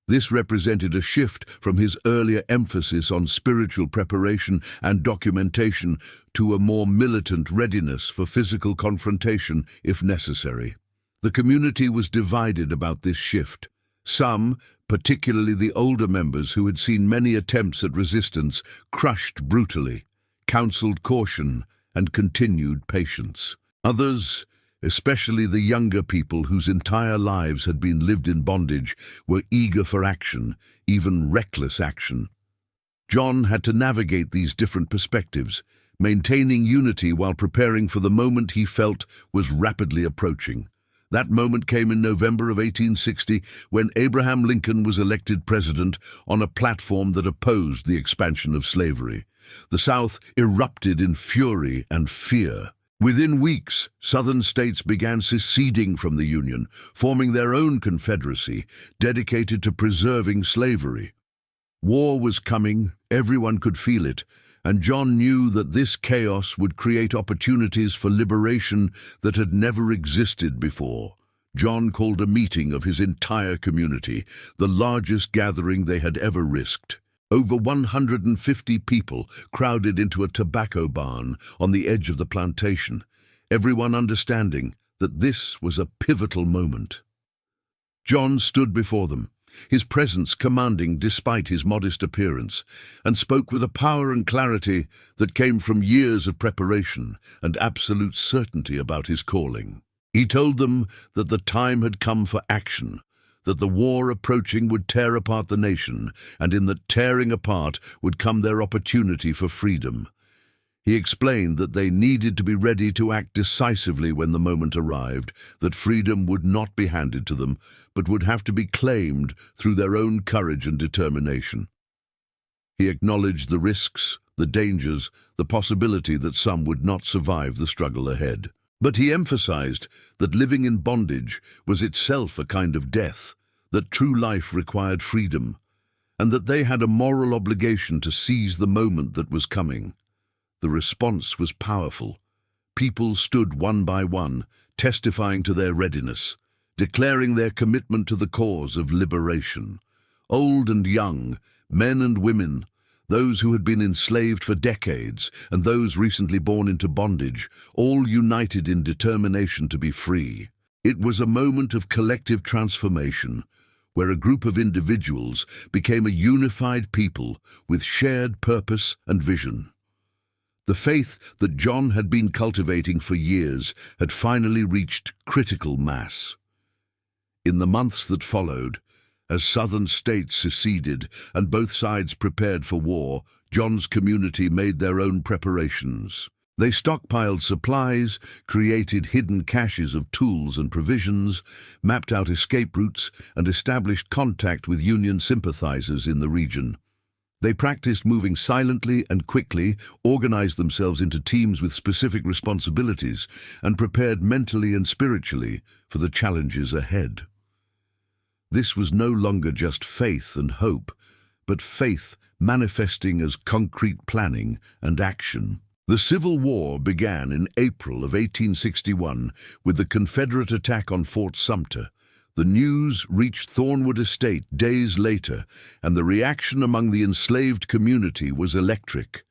This represented a shift from his earlier emphasis on spiritual preparation and documentation to a more militant readiness for physical confrontation if necessary. The community was divided about this shift. Some, particularly the older members who had seen many attempts at resistance, crushed brutally, counseled caution, and continued patience. Others, especially the younger people whose entire lives had been lived in bondage, were eager for action, even reckless action. John had to navigate these different perspectives, maintaining unity while preparing for the moment he felt was rapidly approaching. That moment came in November of 1860 when Abraham Lincoln was elected president on a platform that opposed the expansion of slavery. The South erupted in fury and fear. Within weeks, Southern states began seceding from the Union, forming their own confederacy dedicated to preserving slavery. War was coming, everyone could feel it, and John knew that this chaos would create opportunities for liberation that had never existed before. John called a meeting of his entire community, the largest gathering they had ever risked. Over 150 people crowded into a tobacco barn on the edge of the plantation, everyone understanding that this was a pivotal moment. John stood before them, his presence commanding despite his modest appearance, and spoke with a power and clarity that came from years of preparation and absolute certainty about his calling. He told them that the time had come for action, that the war approaching would tear apart the nation, and in that tearing apart would come their opportunity for freedom. He explained that they needed to be ready to act decisively when the moment arrived, that freedom would not be handed to them, but would have to be claimed through their own courage and determination. He acknowledged the risks, the dangers, the possibility that some would not survive the struggle ahead. But he emphasized that living in bondage was itself a kind of death, that true life required freedom, and that they had a moral obligation to seize the moment that was coming. The response was powerful. People stood one by one, testifying to their readiness, declaring their commitment to the cause of liberation. Old and young, men and women, those who had been enslaved for decades and those recently born into bondage, all united in determination to be free. It was a moment of collective transformation, where a group of individuals became a unified people with shared purpose and vision. The faith that John had been cultivating for years had finally reached critical mass. In the months that followed, as southern states seceded and both sides prepared for war, John's community made their own preparations. They stockpiled supplies, created hidden caches of tools and provisions, mapped out escape routes, and established contact with Union sympathizers in the region. They practiced moving silently and quickly, organized themselves into teams with specific responsibilities, and prepared mentally and spiritually for the challenges ahead. This was no longer just faith and hope, but faith manifesting as concrete planning and action. The Civil War began in April of 1861 with the Confederate attack on Fort Sumter. The news reached Thornwood Estate days later, and the reaction among the enslaved community was electric.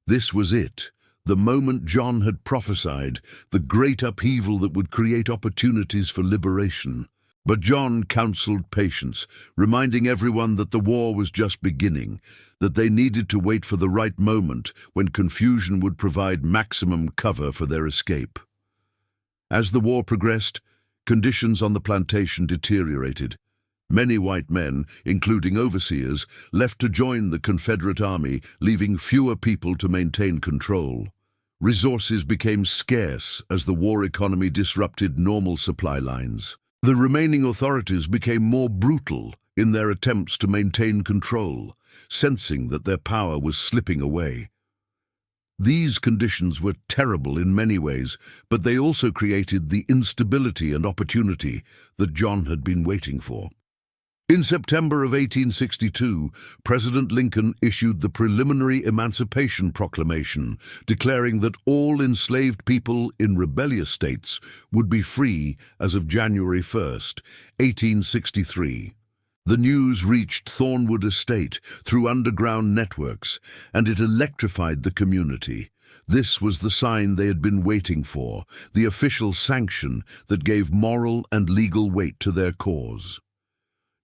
This was it, the moment John had prophesied, the great upheaval that would create opportunities for liberation. But John counseled patience, reminding everyone that the war was just beginning, that they needed to wait for the right moment when confusion would provide maximum cover for their escape. As the war progressed, conditions on the plantation deteriorated. Many white men, including overseers, left to join the Confederate Army, leaving fewer people to maintain control. Resources became scarce as the war economy disrupted normal supply lines. The remaining authorities became more brutal in their attempts to maintain control, sensing that their power was slipping away. These conditions were terrible in many ways, but they also created the instability and opportunity that John had been waiting for. In September of 1862, President Lincoln issued the preliminary Emancipation Proclamation, declaring that all enslaved people in rebellious states would be free as of January 1st, 1863. The news reached Thornwood Estate through underground networks, and it electrified the community. This was the sign they had been waiting for, the official sanction that gave moral and legal weight to their cause.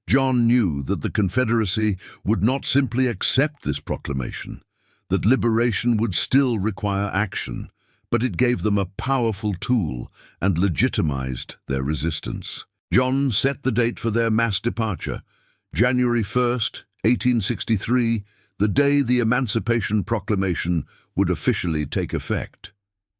John knew that the Confederacy would not simply accept this proclamation, that liberation would still require action, but it gave them a powerful tool and legitimized their resistance. John set the date for their mass departure, January 1st, 1863, the day the Emancipation Proclamation would officially take effect.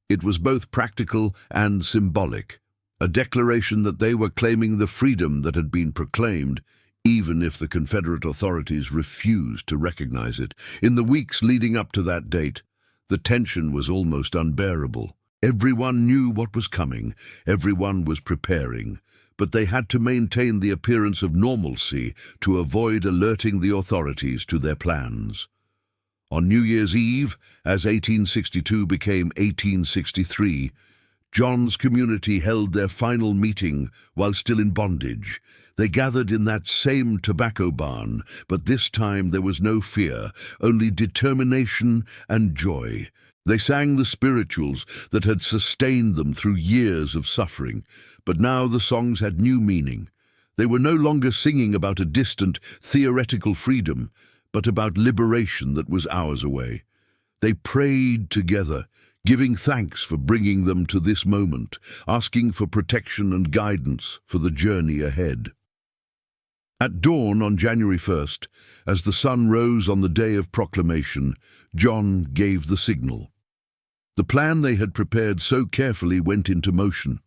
It was both practical and symbolic, a declaration that they were claiming the freedom that had been proclaimed, even if the Confederate authorities refused to recognize it. In the weeks leading up to that date, the tension was almost unbearable. Everyone knew what was coming, everyone was preparing, but they had to maintain the appearance of normalcy to avoid alerting the authorities to their plans. On New Year's Eve, as 1862 became 1863, John's community held their final meeting while still in bondage. They gathered in that same tobacco barn, but this time there was no fear, only determination and joy. They sang the spirituals that had sustained them through years of suffering, but now the songs had new meaning. They were no longer singing about a distant, theoretical freedom, but about liberation that was hours away. They prayed together, giving thanks for bringing them to this moment, asking for protection and guidance for the journey ahead. At dawn on January 1st, as the sun rose on the day of proclamation, John gave the signal. The plan they had prepared so carefully went into motion.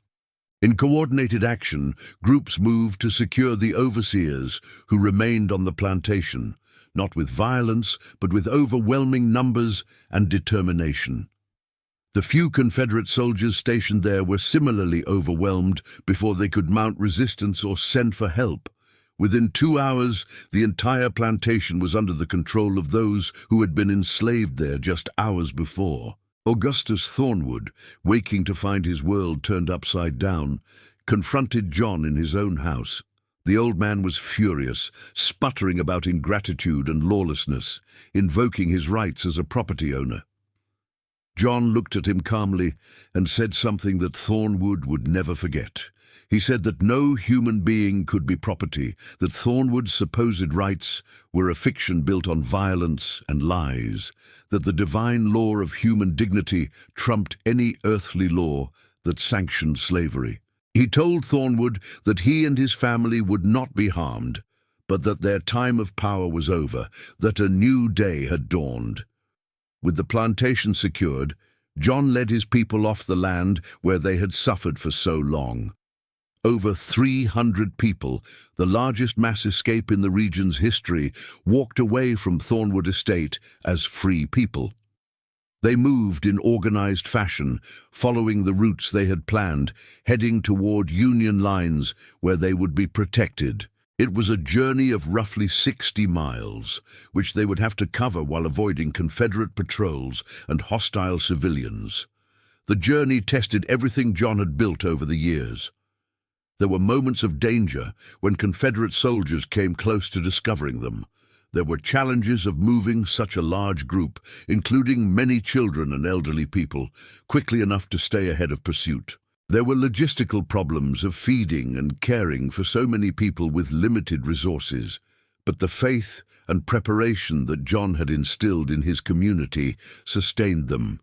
In coordinated action, groups moved to secure the overseers who remained on the plantation, not with violence, but with overwhelming numbers and determination. The few Confederate soldiers stationed there were similarly overwhelmed before they could mount resistance or send for help. Within 2 hours, the entire plantation was under the control of those who had been enslaved there just hours before. Augustus Thornwood, waking to find his world turned upside down, confronted John in his own house. The old man was furious, sputtering about ingratitude and lawlessness, invoking his rights as a property owner. John looked at him calmly and said something that Thornwood would never forget. He said that no human being could be property, that Thornwood's supposed rights were a fiction built on violence and lies, that the divine law of human dignity trumped any earthly law that sanctioned slavery. He told Thornwood that he and his family would not be harmed, but that their time of power was over, that a new day had dawned. With the plantation secured, John led his people off the land where they had suffered for so long. Over 300 people, the largest mass escape in the region's history, walked away from Thornwood Estate as free people. They moved in organized fashion, following the routes they had planned, heading toward Union lines where they would be protected. It was a journey of roughly 60 miles, which they would have to cover while avoiding Confederate patrols and hostile civilians. The journey tested everything John had built over the years. There were moments of danger when Confederate soldiers came close to discovering them. There were challenges of moving such a large group, including many children and elderly people, quickly enough to stay ahead of pursuit. There were logistical problems of feeding and caring for so many people with limited resources, but the faith and preparation that John had instilled in his community sustained them.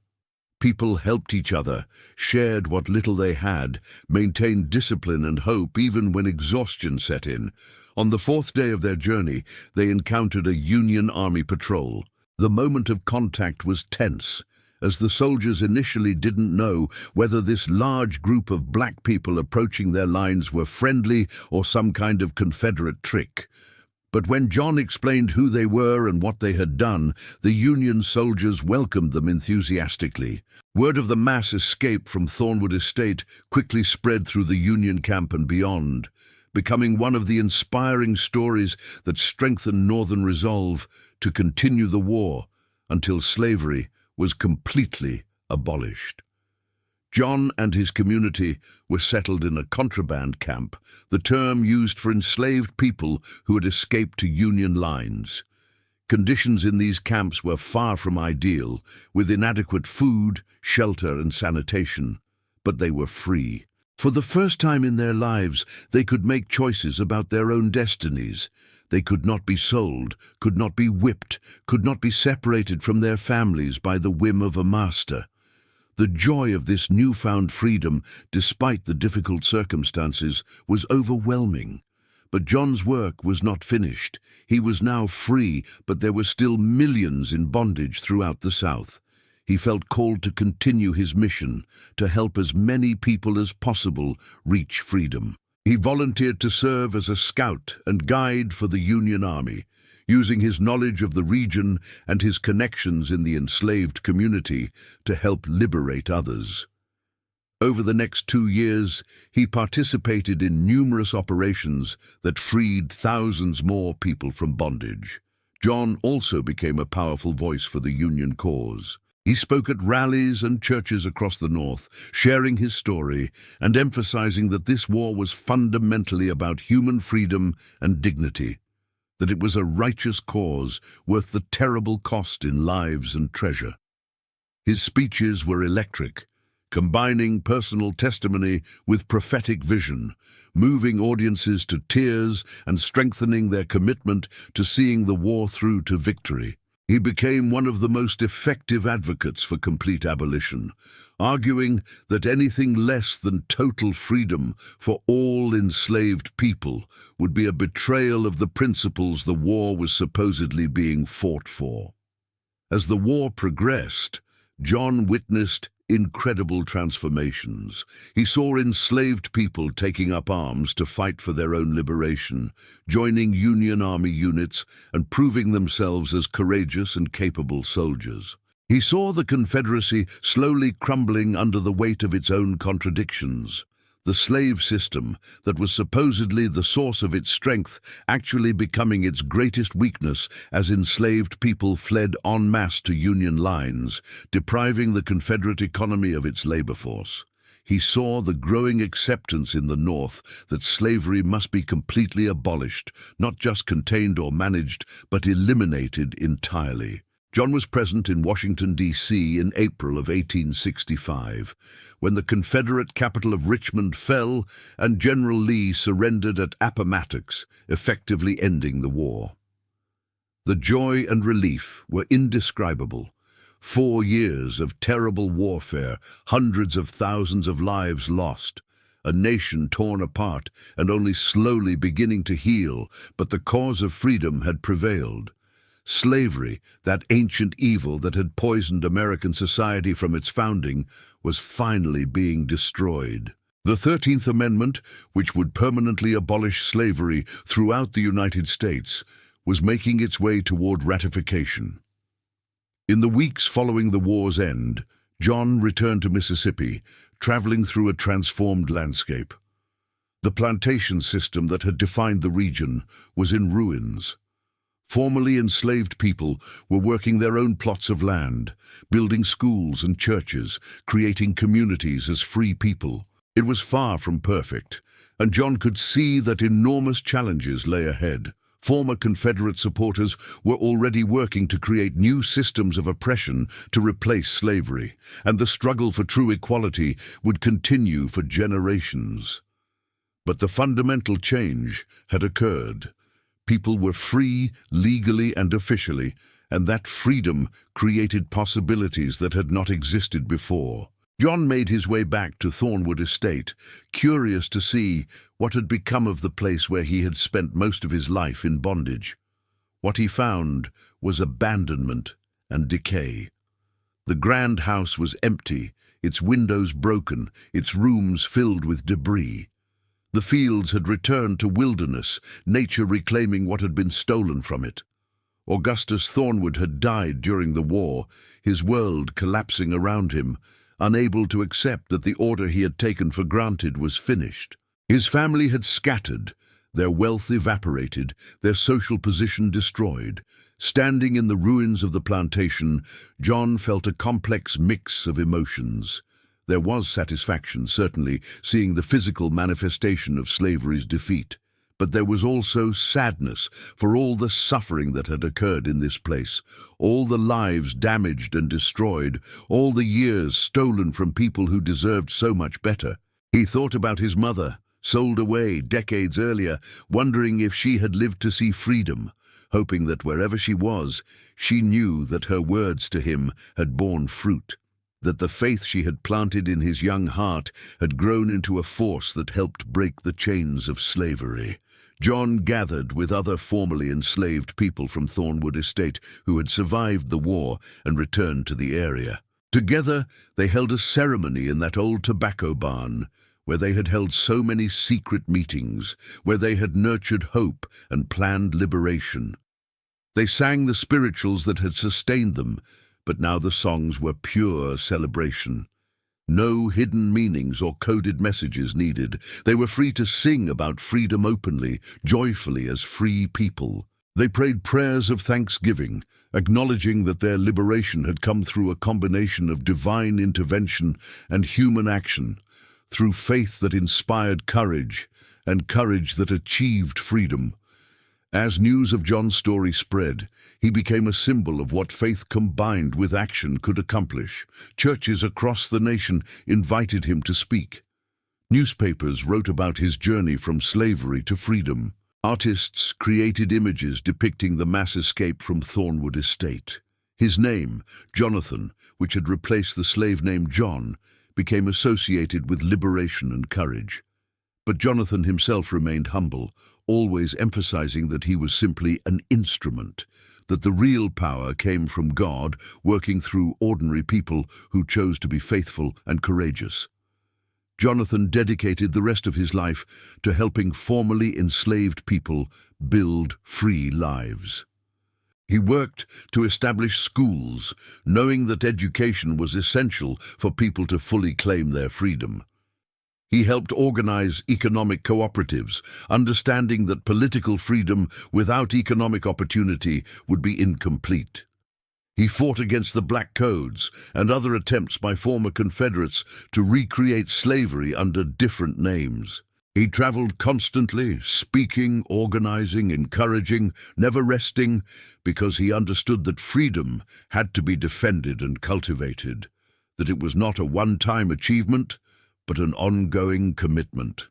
People helped each other, shared what little they had, maintained discipline and hope even when exhaustion set in. On the 4th day of their journey, they encountered a Union Army patrol. The moment of contact was tense, as the soldiers initially didn't know whether this large group of black people approaching their lines were friendly or some kind of Confederate trick. But when John explained who they were and what they had done, the Union soldiers welcomed them enthusiastically. Word of the mass escape from Thornwood Estate quickly spread through the Union camp and beyond, becoming one of the inspiring stories that strengthened Northern resolve to continue the war until slavery was completely abolished. John and his community were settled in a contraband camp, the term used for enslaved people who had escaped to Union lines. Conditions in these camps were far from ideal, with inadequate food, shelter, and sanitation, but they were free. For the first time in their lives, they could make choices about their own destinies. They could not be sold, could not be whipped, could not be separated from their families by the whim of a master. The joy of this newfound freedom, despite the difficult circumstances, was overwhelming. But John's work was not finished. He was now free, but there were still millions in bondage throughout the South. He felt called to continue his mission, to help as many people as possible reach freedom. He volunteered to serve as a scout and guide for the Union Army, using his knowledge of the region and his connections in the enslaved community to help liberate others. Over the next 2 years, he participated in numerous operations that freed thousands more people from bondage. John also became a powerful voice for the Union cause. He spoke at rallies and churches across the North, sharing his story and emphasizing that this war was fundamentally about human freedom and dignity, that it was a righteous cause worth the terrible cost in lives and treasure. His speeches were electric, combining personal testimony with prophetic vision, moving audiences to tears and strengthening their commitment to seeing the war through to victory. He became one of the most effective advocates for complete abolition, arguing that anything less than total freedom for all enslaved people would be a betrayal of the principles the war was supposedly being fought for. As the war progressed, John witnessed incredible transformations. He saw enslaved people taking up arms to fight for their own liberation, joining Union Army units and proving themselves as courageous and capable soldiers. He saw the Confederacy slowly crumbling under the weight of its own contradictions. The slave system, that was supposedly the source of its strength, actually becoming its greatest weakness as enslaved people fled en masse to Union lines, depriving the Confederate economy of its labor force. He saw the growing acceptance in the North that slavery must be completely abolished, not just contained or managed, but eliminated entirely. John was present in Washington, D.C. in April of 1865, when the Confederate capital of Richmond fell and General Lee surrendered at Appomattox, effectively ending the war. The joy and relief were indescribable. 4 years of terrible warfare, hundreds of thousands of lives lost, a nation torn apart and only slowly beginning to heal, but the cause of freedom had prevailed. Slavery, that ancient evil that had poisoned American society from its founding, was finally being destroyed. The 13th Amendment, which would permanently abolish slavery throughout the United States, was making its way toward ratification. In the weeks following the war's end, John returned to Mississippi, traveling through a transformed landscape. The plantation system that had defined the region was in ruins. Formerly enslaved people were working their own plots of land, building schools and churches, creating communities as free people. It was far from perfect, and John could see that enormous challenges lay ahead. Former Confederate supporters were already working to create new systems of oppression to replace slavery, and the struggle for true equality would continue for generations. But the fundamental change had occurred. People were free, legally and officially, and that freedom created possibilities that had not existed before. John made his way back to Thornwood Estate, curious to see what had become of the place where he had spent most of his life in bondage. What he found was abandonment and decay. The grand house was empty, its windows broken, its rooms filled with debris. The fields had returned to wilderness, nature reclaiming what had been stolen from it. Augustus Thornwood had died during the war, his world collapsing around him, unable to accept that the order he had taken for granted was finished. His family had scattered, their wealth evaporated, their social position destroyed. Standing in the ruins of the plantation, John felt a complex mix of emotions. There was satisfaction, certainly, seeing the physical manifestation of slavery's defeat. But there was also sadness for all the suffering that had occurred in this place, all the lives damaged and destroyed, all the years stolen from people who deserved so much better. He thought about his mother, sold away decades earlier, wondering if she had lived to see freedom, hoping that wherever she was, she knew that her words to him had borne fruit, that the faith she had planted in his young heart had grown into a force that helped break the chains of slavery. John gathered with other formerly enslaved people from Thornwood Estate who had survived the war and returned to the area. Together, they held a ceremony in that old tobacco barn, where they had held so many secret meetings, where they had nurtured hope and planned liberation. They sang the spirituals that had sustained them, but now the songs were pure celebration. No hidden meanings or coded messages needed. They were free to sing about freedom openly, joyfully as free people. They prayed prayers of thanksgiving, acknowledging that their liberation had come through a combination of divine intervention and human action, through faith that inspired courage and courage that achieved freedom. As news of John's story spread, he became a symbol of what faith combined with action could accomplish. Churches across the nation invited him to speak. Newspapers wrote about his journey from slavery to freedom. Artists created images depicting the mass escape from Thornwood Estate. His name, Jonathan, which had replaced the slave name John, became associated with liberation and courage. But Jonathan himself remained humble, always emphasizing that he was simply an instrument, that the real power came from God, working through ordinary people who chose to be faithful and courageous. Jonathan dedicated the rest of his life to helping formerly enslaved people build free lives. He worked to establish schools, knowing that education was essential for people to fully claim their freedom. He helped organize economic cooperatives, understanding that political freedom without economic opportunity would be incomplete. He fought against the Black Codes and other attempts by former Confederates to recreate slavery under different names. He traveled constantly, speaking, organizing, encouraging, never resting, because he understood that freedom had to be defended and cultivated, that it was not a one-time achievement, but an ongoing commitment.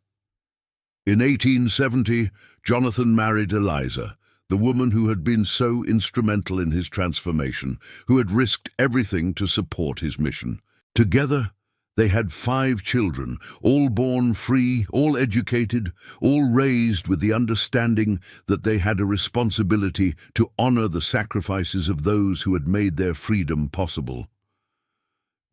In 1870, Jonathan married Eliza, the woman who had been so instrumental in his transformation, who had risked everything to support his mission. Together, they had 5 children, all born free, all educated, all raised with the understanding that they had a responsibility to honor the sacrifices of those who had made their freedom possible.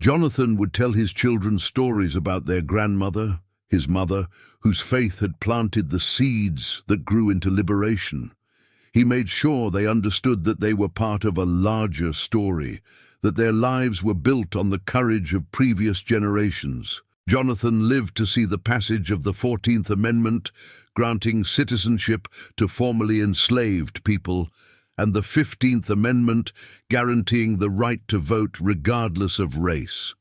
Jonathan would tell his children stories about their grandmother, his mother, whose faith had planted the seeds that grew into liberation. He made sure they understood that they were part of a larger story, that their lives were built on the courage of previous generations. Jonathan lived to see the passage of the 14th Amendment, granting citizenship to formerly enslaved people, and the 15th Amendment guaranteeing the right to vote regardless of race.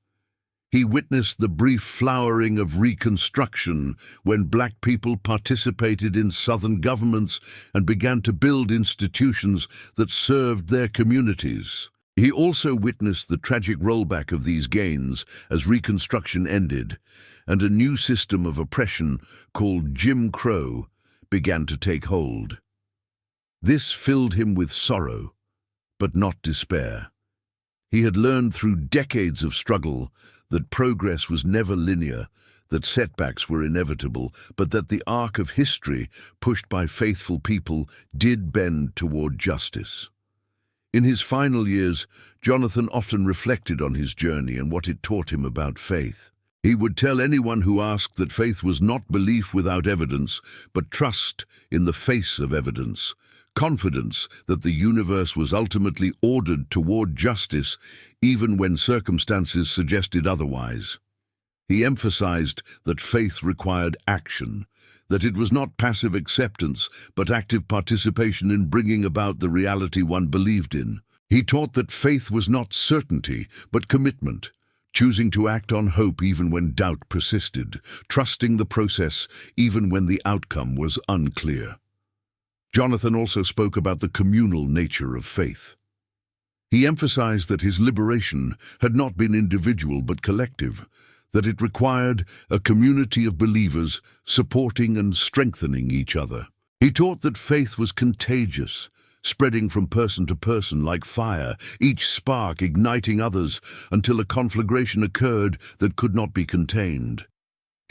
He witnessed the brief flowering of Reconstruction when black people participated in Southern governments and began to build institutions that served their communities. He also witnessed the tragic rollback of these gains as Reconstruction ended, and a new system of oppression called Jim Crow began to take hold. This filled him with sorrow, but not despair. He had learned through decades of struggle that progress was never linear, that setbacks were inevitable, but that the arc of history, pushed by faithful people, did bend toward justice. In his final years, Jonathan often reflected on his journey and what it taught him about faith. He would tell anyone who asked that faith was not belief without evidence, but trust in the face of evidence, confidence that the universe was ultimately ordered toward justice, even when circumstances suggested otherwise. He emphasized that faith required action, that it was not passive acceptance, but active participation in bringing about the reality one believed in. He taught that faith was not certainty, but commitment, choosing to act on hope even when doubt persisted, trusting the process even when the outcome was unclear. Jonathan also spoke about the communal nature of faith. He emphasized that his liberation had not been individual but collective, that it required a community of believers supporting and strengthening each other. He taught that faith was contagious, spreading from person to person like fire, each spark igniting others until a conflagration occurred that could not be contained.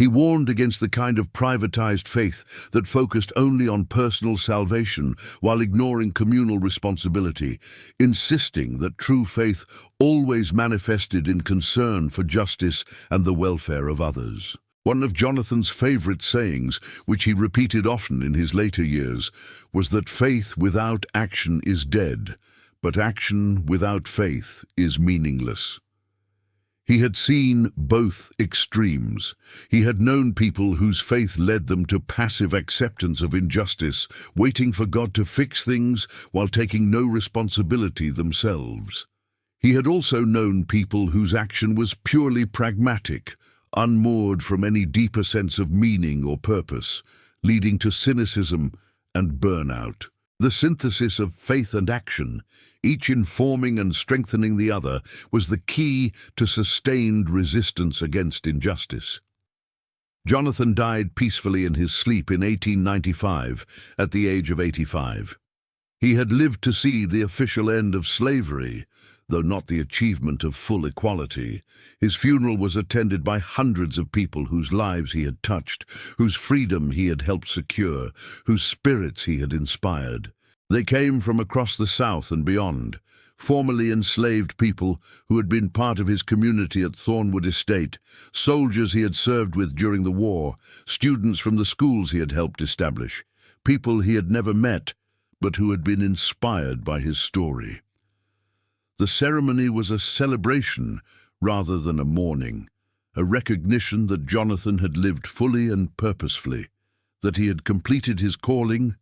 He warned against the kind of privatized faith that focused only on personal salvation while ignoring communal responsibility, insisting that true faith always manifested in concern for justice and the welfare of others. One of Jonathan's favorite sayings, which he repeated often in his later years, was that faith without action is dead, but action without faith is meaningless. He had seen both extremes. He had known people whose faith led them to passive acceptance of injustice, waiting for God to fix things while taking no responsibility themselves. He had also known people whose action was purely pragmatic, unmoored from any deeper sense of meaning or purpose, leading to cynicism and burnout. The synthesis of faith and action, each informing and strengthening the other, was the key to sustained resistance against injustice. Jonathan died peacefully in his sleep in 1895, at the age of 85. He had lived to see the official end of slavery, though not the achievement of full equality. His funeral was attended by hundreds of people whose lives he had touched, whose freedom he had helped secure, whose spirits he had inspired. They came from across the South and beyond, formerly enslaved people who had been part of his community at Thornwood Estate, soldiers he had served with during the war, students from the schools he had helped establish, people he had never met, but who had been inspired by his story. The ceremony was a celebration rather than a mourning, a recognition that Jonathan had lived fully and purposefully, that he had completed his calling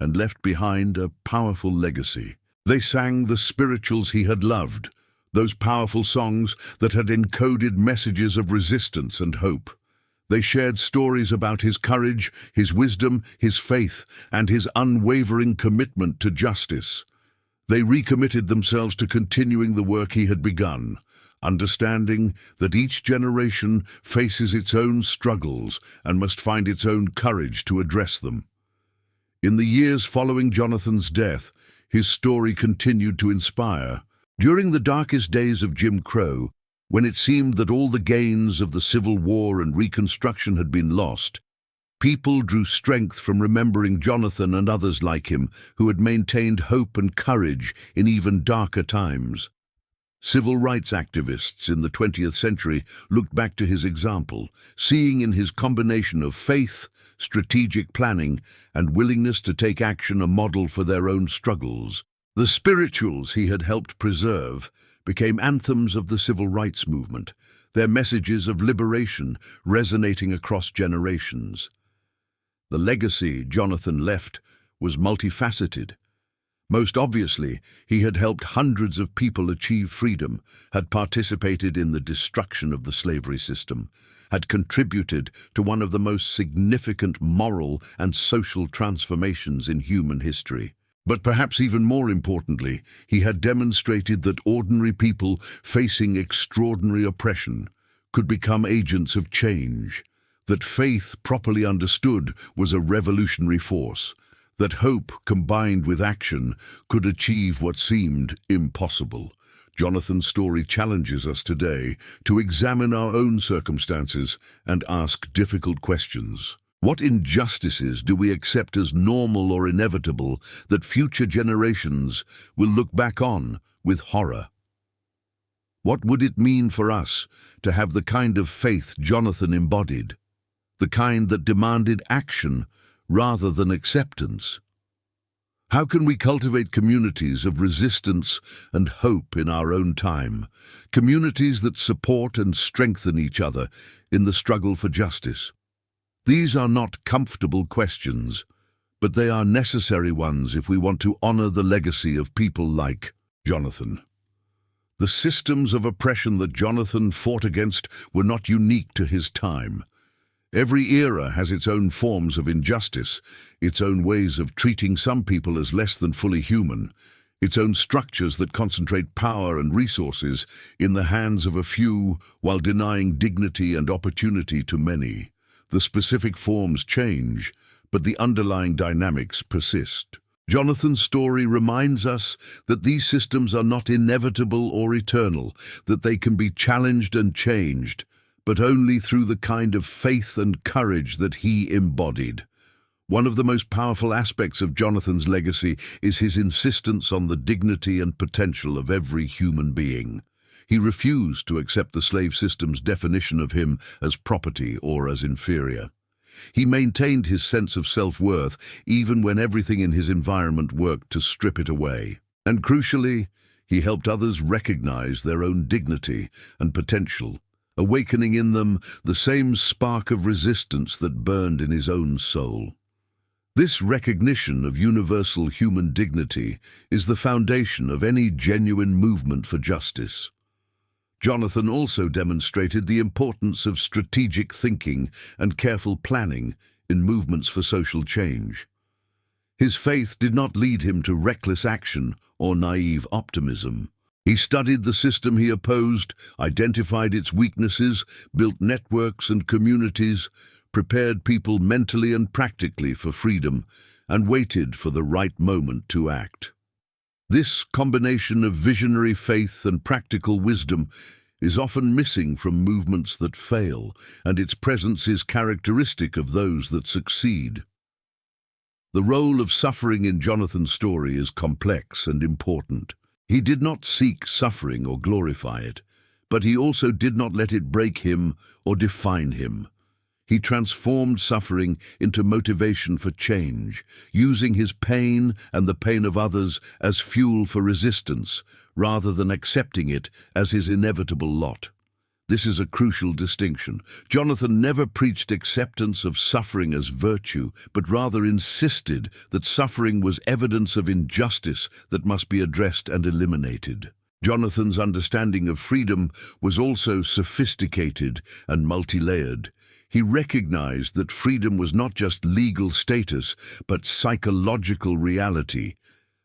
and left behind a powerful legacy. They sang the spirituals he had loved, those powerful songs that had encoded messages of resistance and hope. They shared stories about his courage, his wisdom, his faith, and his unwavering commitment to justice. They recommitted themselves to continuing the work he had begun, understanding that each generation faces its own struggles and must find its own courage to address them. In the years following Jonathan's death, his story continued to inspire. During the darkest days of Jim Crow, when it seemed that all the gains of the Civil War and Reconstruction had been lost, people drew strength from remembering Jonathan and others like him who had maintained hope and courage in even darker times. Civil rights activists in the 20th century looked back to his example, seeing in his combination of faith, strategic planning, and willingness to take action a model for their own struggles. The spirituals he had helped preserve became anthems of the civil rights movement, their messages of liberation resonating across generations. The legacy Jonathan left was multifaceted. Most obviously, he had helped hundreds of people achieve freedom, had participated in the destruction of the slavery system, had contributed to one of the most significant moral and social transformations in human history. But perhaps even more importantly, he had demonstrated that ordinary people facing extraordinary oppression could become agents of change, that faith properly understood was a revolutionary force, that hope combined with action could achieve what seemed impossible. Jonathan's story challenges us today to examine our own circumstances and ask difficult questions. What injustices do we accept as normal or inevitable that future generations will look back on with horror? What would it mean for us to have the kind of faith Jonathan embodied, the kind that demanded action rather than acceptance? How can we cultivate communities of resistance and hope in our own time, communities that support and strengthen each other in the struggle for justice? These are not comfortable questions, but they are necessary ones if we want to honor the legacy of people like Jonathan. The systems of oppression that Jonathan fought against were not unique to his time. Every era has its own forms of injustice, its own ways of treating some people as less than fully human, its own structures that concentrate power and resources in the hands of a few while denying dignity and opportunity to many. The specific forms change, but the underlying dynamics persist. Jonathan's story reminds us that these systems are not inevitable or eternal, that they can be challenged and changed, but only through the kind of faith and courage that he embodied. One of the most powerful aspects of Jonathan's legacy is his insistence on the dignity and potential of every human being. He refused to accept the slave system's definition of him as property or as inferior. He maintained his sense of self-worth even when everything in his environment worked to strip it away. And crucially, he helped others recognize their own dignity and potential, awakening in them the same spark of resistance that burned in his own soul. This recognition of universal human dignity is the foundation of any genuine movement for justice. Jonathan also demonstrated the importance of strategic thinking and careful planning in movements for social change. His faith did not lead him to reckless action or naive optimism. He studied the system he opposed, identified its weaknesses, built networks and communities, prepared people mentally and practically for freedom, and waited for the right moment to act. This combination of visionary faith and practical wisdom is often missing from movements that fail, and its presence is characteristic of those that succeed. The role of suffering in Jonathan's story is complex and important. He did not seek suffering or glorify it, but he also did not let it break him or define him. He transformed suffering into motivation for change, using his pain and the pain of others as fuel for resistance, rather than accepting it as his inevitable lot. This is a crucial distinction. Jonathan never preached acceptance of suffering as virtue, but rather insisted that suffering was evidence of injustice that must be addressed and eliminated. Jonathan's understanding of freedom was also sophisticated and multi-layered. He recognized that freedom was not just legal status, but psychological reality,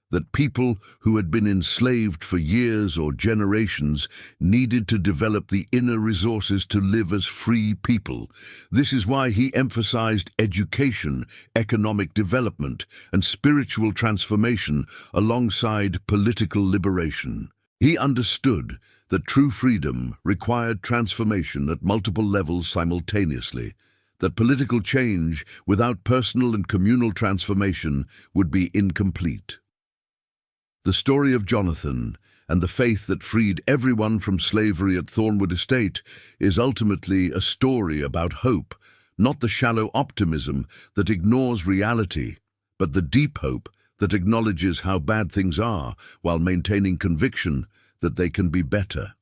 that people who had been enslaved for years or generations needed to develop the inner resources to live as free people. This is why he emphasized education, economic development, and spiritual transformation alongside political liberation. He understood that true freedom required transformation at multiple levels simultaneously, that political change without personal and communal transformation would be incomplete. The story of Jonathan and the faith that freed everyone from slavery at Thornwood Estate is ultimately a story about hope, not the shallow optimism that ignores reality, but the deep hope that acknowledges how bad things are while maintaining conviction that they can be better.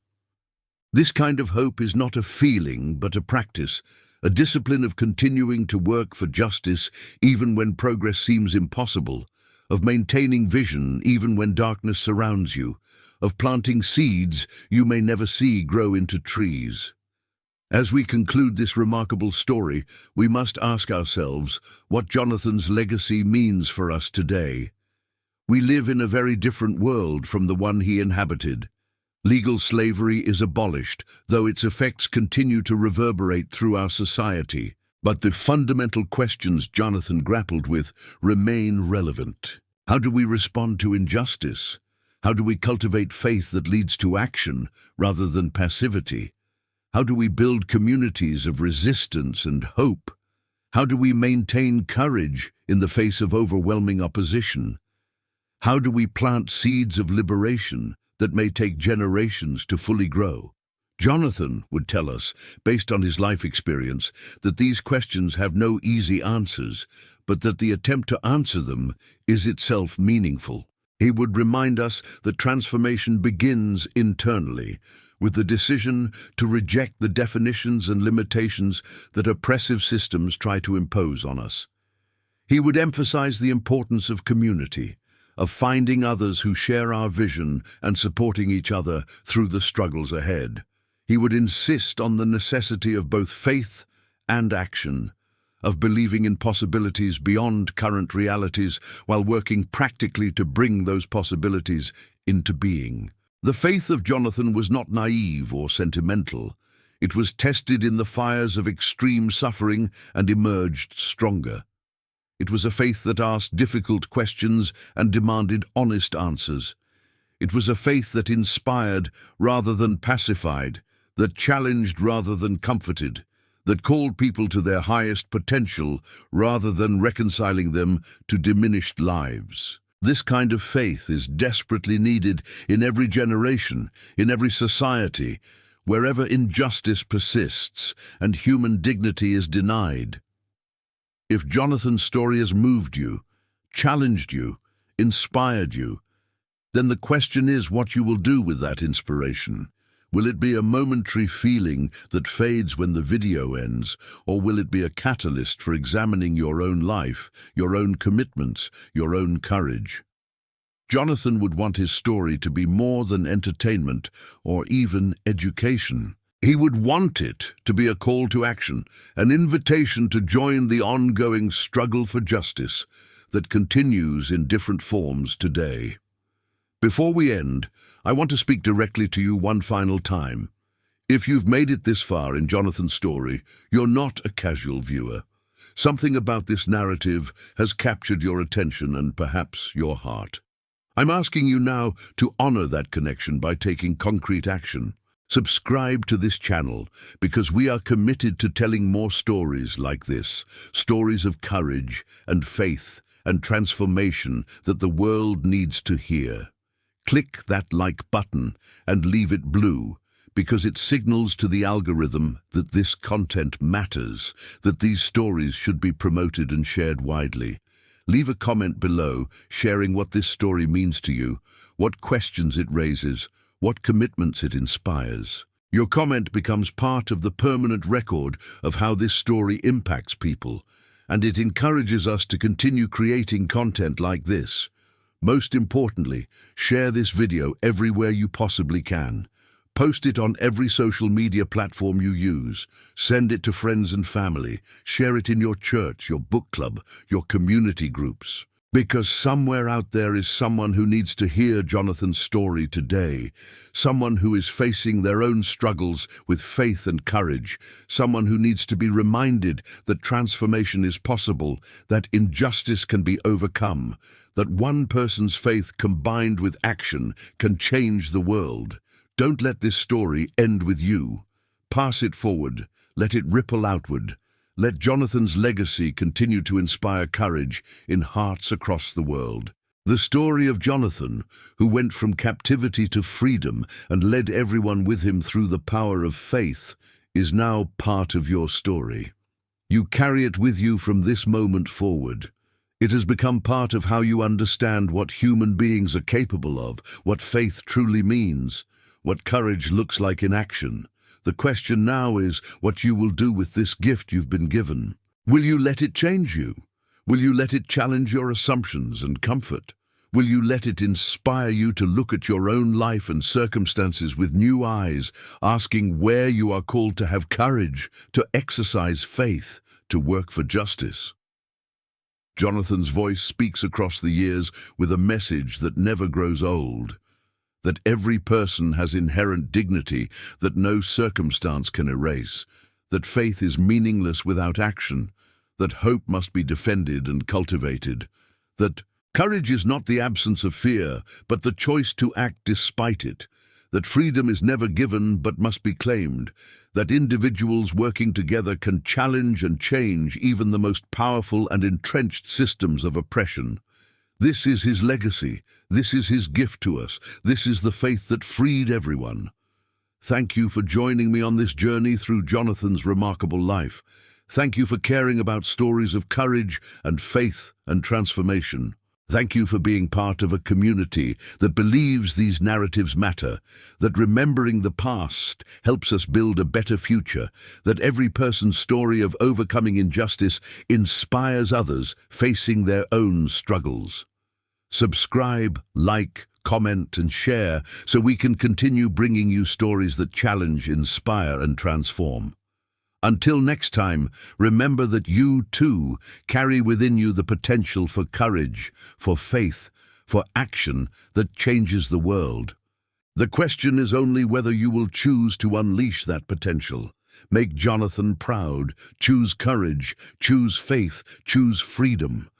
This kind of hope is not a feeling, but a practice, a discipline of continuing to work for justice even when progress seems impossible, of maintaining vision even when darkness surrounds you, of planting seeds you may never see grow into trees. As we conclude this remarkable story, we must ask ourselves what Jonathan's legacy means for us today. We live in a very different world from the one he inhabited. Legal slavery is abolished, though its effects continue to reverberate through our society. But the fundamental questions Jonathan grappled with remain relevant. How do we respond to injustice? How do we cultivate faith that leads to action rather than passivity? How do we build communities of resistance and hope? How do we maintain courage in the face of overwhelming opposition? How do we plant seeds of liberation that may take generations to fully grow? Jonathan would tell us, based on his life experience, that these questions have no easy answers, but that the attempt to answer them is itself meaningful. He would remind us that transformation begins internally, with the decision to reject the definitions and limitations that oppressive systems try to impose on us. He would emphasize the importance of community, of finding others who share our vision and supporting each other through the struggles ahead. He would insist on the necessity of both faith and action, of believing in possibilities beyond current realities while working practically to bring those possibilities into being. The faith of Jonathan was not naive or sentimental. It was tested in the fires of extreme suffering and emerged stronger. It was a faith that asked difficult questions and demanded honest answers. It was a faith that inspired rather than pacified, that challenged rather than comforted, that called people to their highest potential rather than reconciling them to diminished lives. This kind of faith is desperately needed in every generation, in every society, wherever injustice persists and human dignity is denied. If Jonathan's story has moved you, challenged you, inspired you, then the question is what you will do with that inspiration. Will it be a momentary feeling that fades when the video ends, or will it be a catalyst for examining your own life, your own commitments, your own courage? Jonathan would want his story to be more than entertainment or even education. He would want it to be a call to action, an invitation to join the ongoing struggle for justice that continues in different forms today. Before we end, I want to speak directly to you one final time. If you've made it this far in Jonathan's story, you're not a casual viewer. Something about this narrative has captured your attention and perhaps your heart. I'm asking you now to honor that connection by taking concrete action. Subscribe to this channel because we are committed to telling more stories like this, stories of courage and faith and transformation that the world needs to hear. Click that like button and leave it blue because it signals to the algorithm that this content matters, that these stories should be promoted and shared widely. Leave a comment below sharing what this story means to you, what questions it raises, what commitments it inspires. Your comment becomes part of the permanent record of how this story impacts people, and it encourages us to continue creating content like this. Most importantly, share this video everywhere you possibly can. Post it on every social media platform you use. Send it to friends and family. Share it in your church, your book club, your community groups. Because somewhere out there is someone who needs to hear Jonathan's story today, someone who is facing their own struggles with faith and courage, someone who needs to be reminded that transformation is possible, that injustice can be overcome, that one person's faith combined with action can change the world. Don't let this story end with you. Pass it forward. Let it ripple outward. Let Jonathan's legacy continue to inspire courage in hearts across the world. The story of Jonathan, who went from captivity to freedom and led everyone with him through the power of faith, is now part of your story. You carry it with you from this moment forward. It has become part of how you understand what human beings are capable of, what faith truly means, what courage looks like in action. The question now is what you will do with this gift you've been given. Will you let it change you? Will you let it challenge your assumptions and comfort? Will you let it inspire you to look at your own life and circumstances with new eyes, asking where you are called to have courage, to exercise faith, to work for justice? Jonathan's voice speaks across the years with a message that never grows old. That every person has inherent dignity that no circumstance can erase, that faith is meaningless without action, that hope must be defended and cultivated, that courage is not the absence of fear, but the choice to act despite it, that freedom is never given but must be claimed, that individuals working together can challenge and change even the most powerful and entrenched systems of oppression. This is his legacy. This is his gift to us. This is the faith that freed everyone. Thank you for joining me on this journey through Jonathan's remarkable life. Thank you for caring about stories of courage and faith and transformation. Thank you for being part of a community that believes these narratives matter, that remembering the past helps us build a better future, that every person's story of overcoming injustice inspires others facing their own struggles. Subscribe, like, comment, and share so we can continue bringing you stories that challenge, inspire, and transform. Until next time, remember that you, too, carry within you the potential for courage, for faith, for action that changes the world. The question is only whether you will choose to unleash that potential. Make Jonathan proud. Choose courage, choose faith, choose freedom.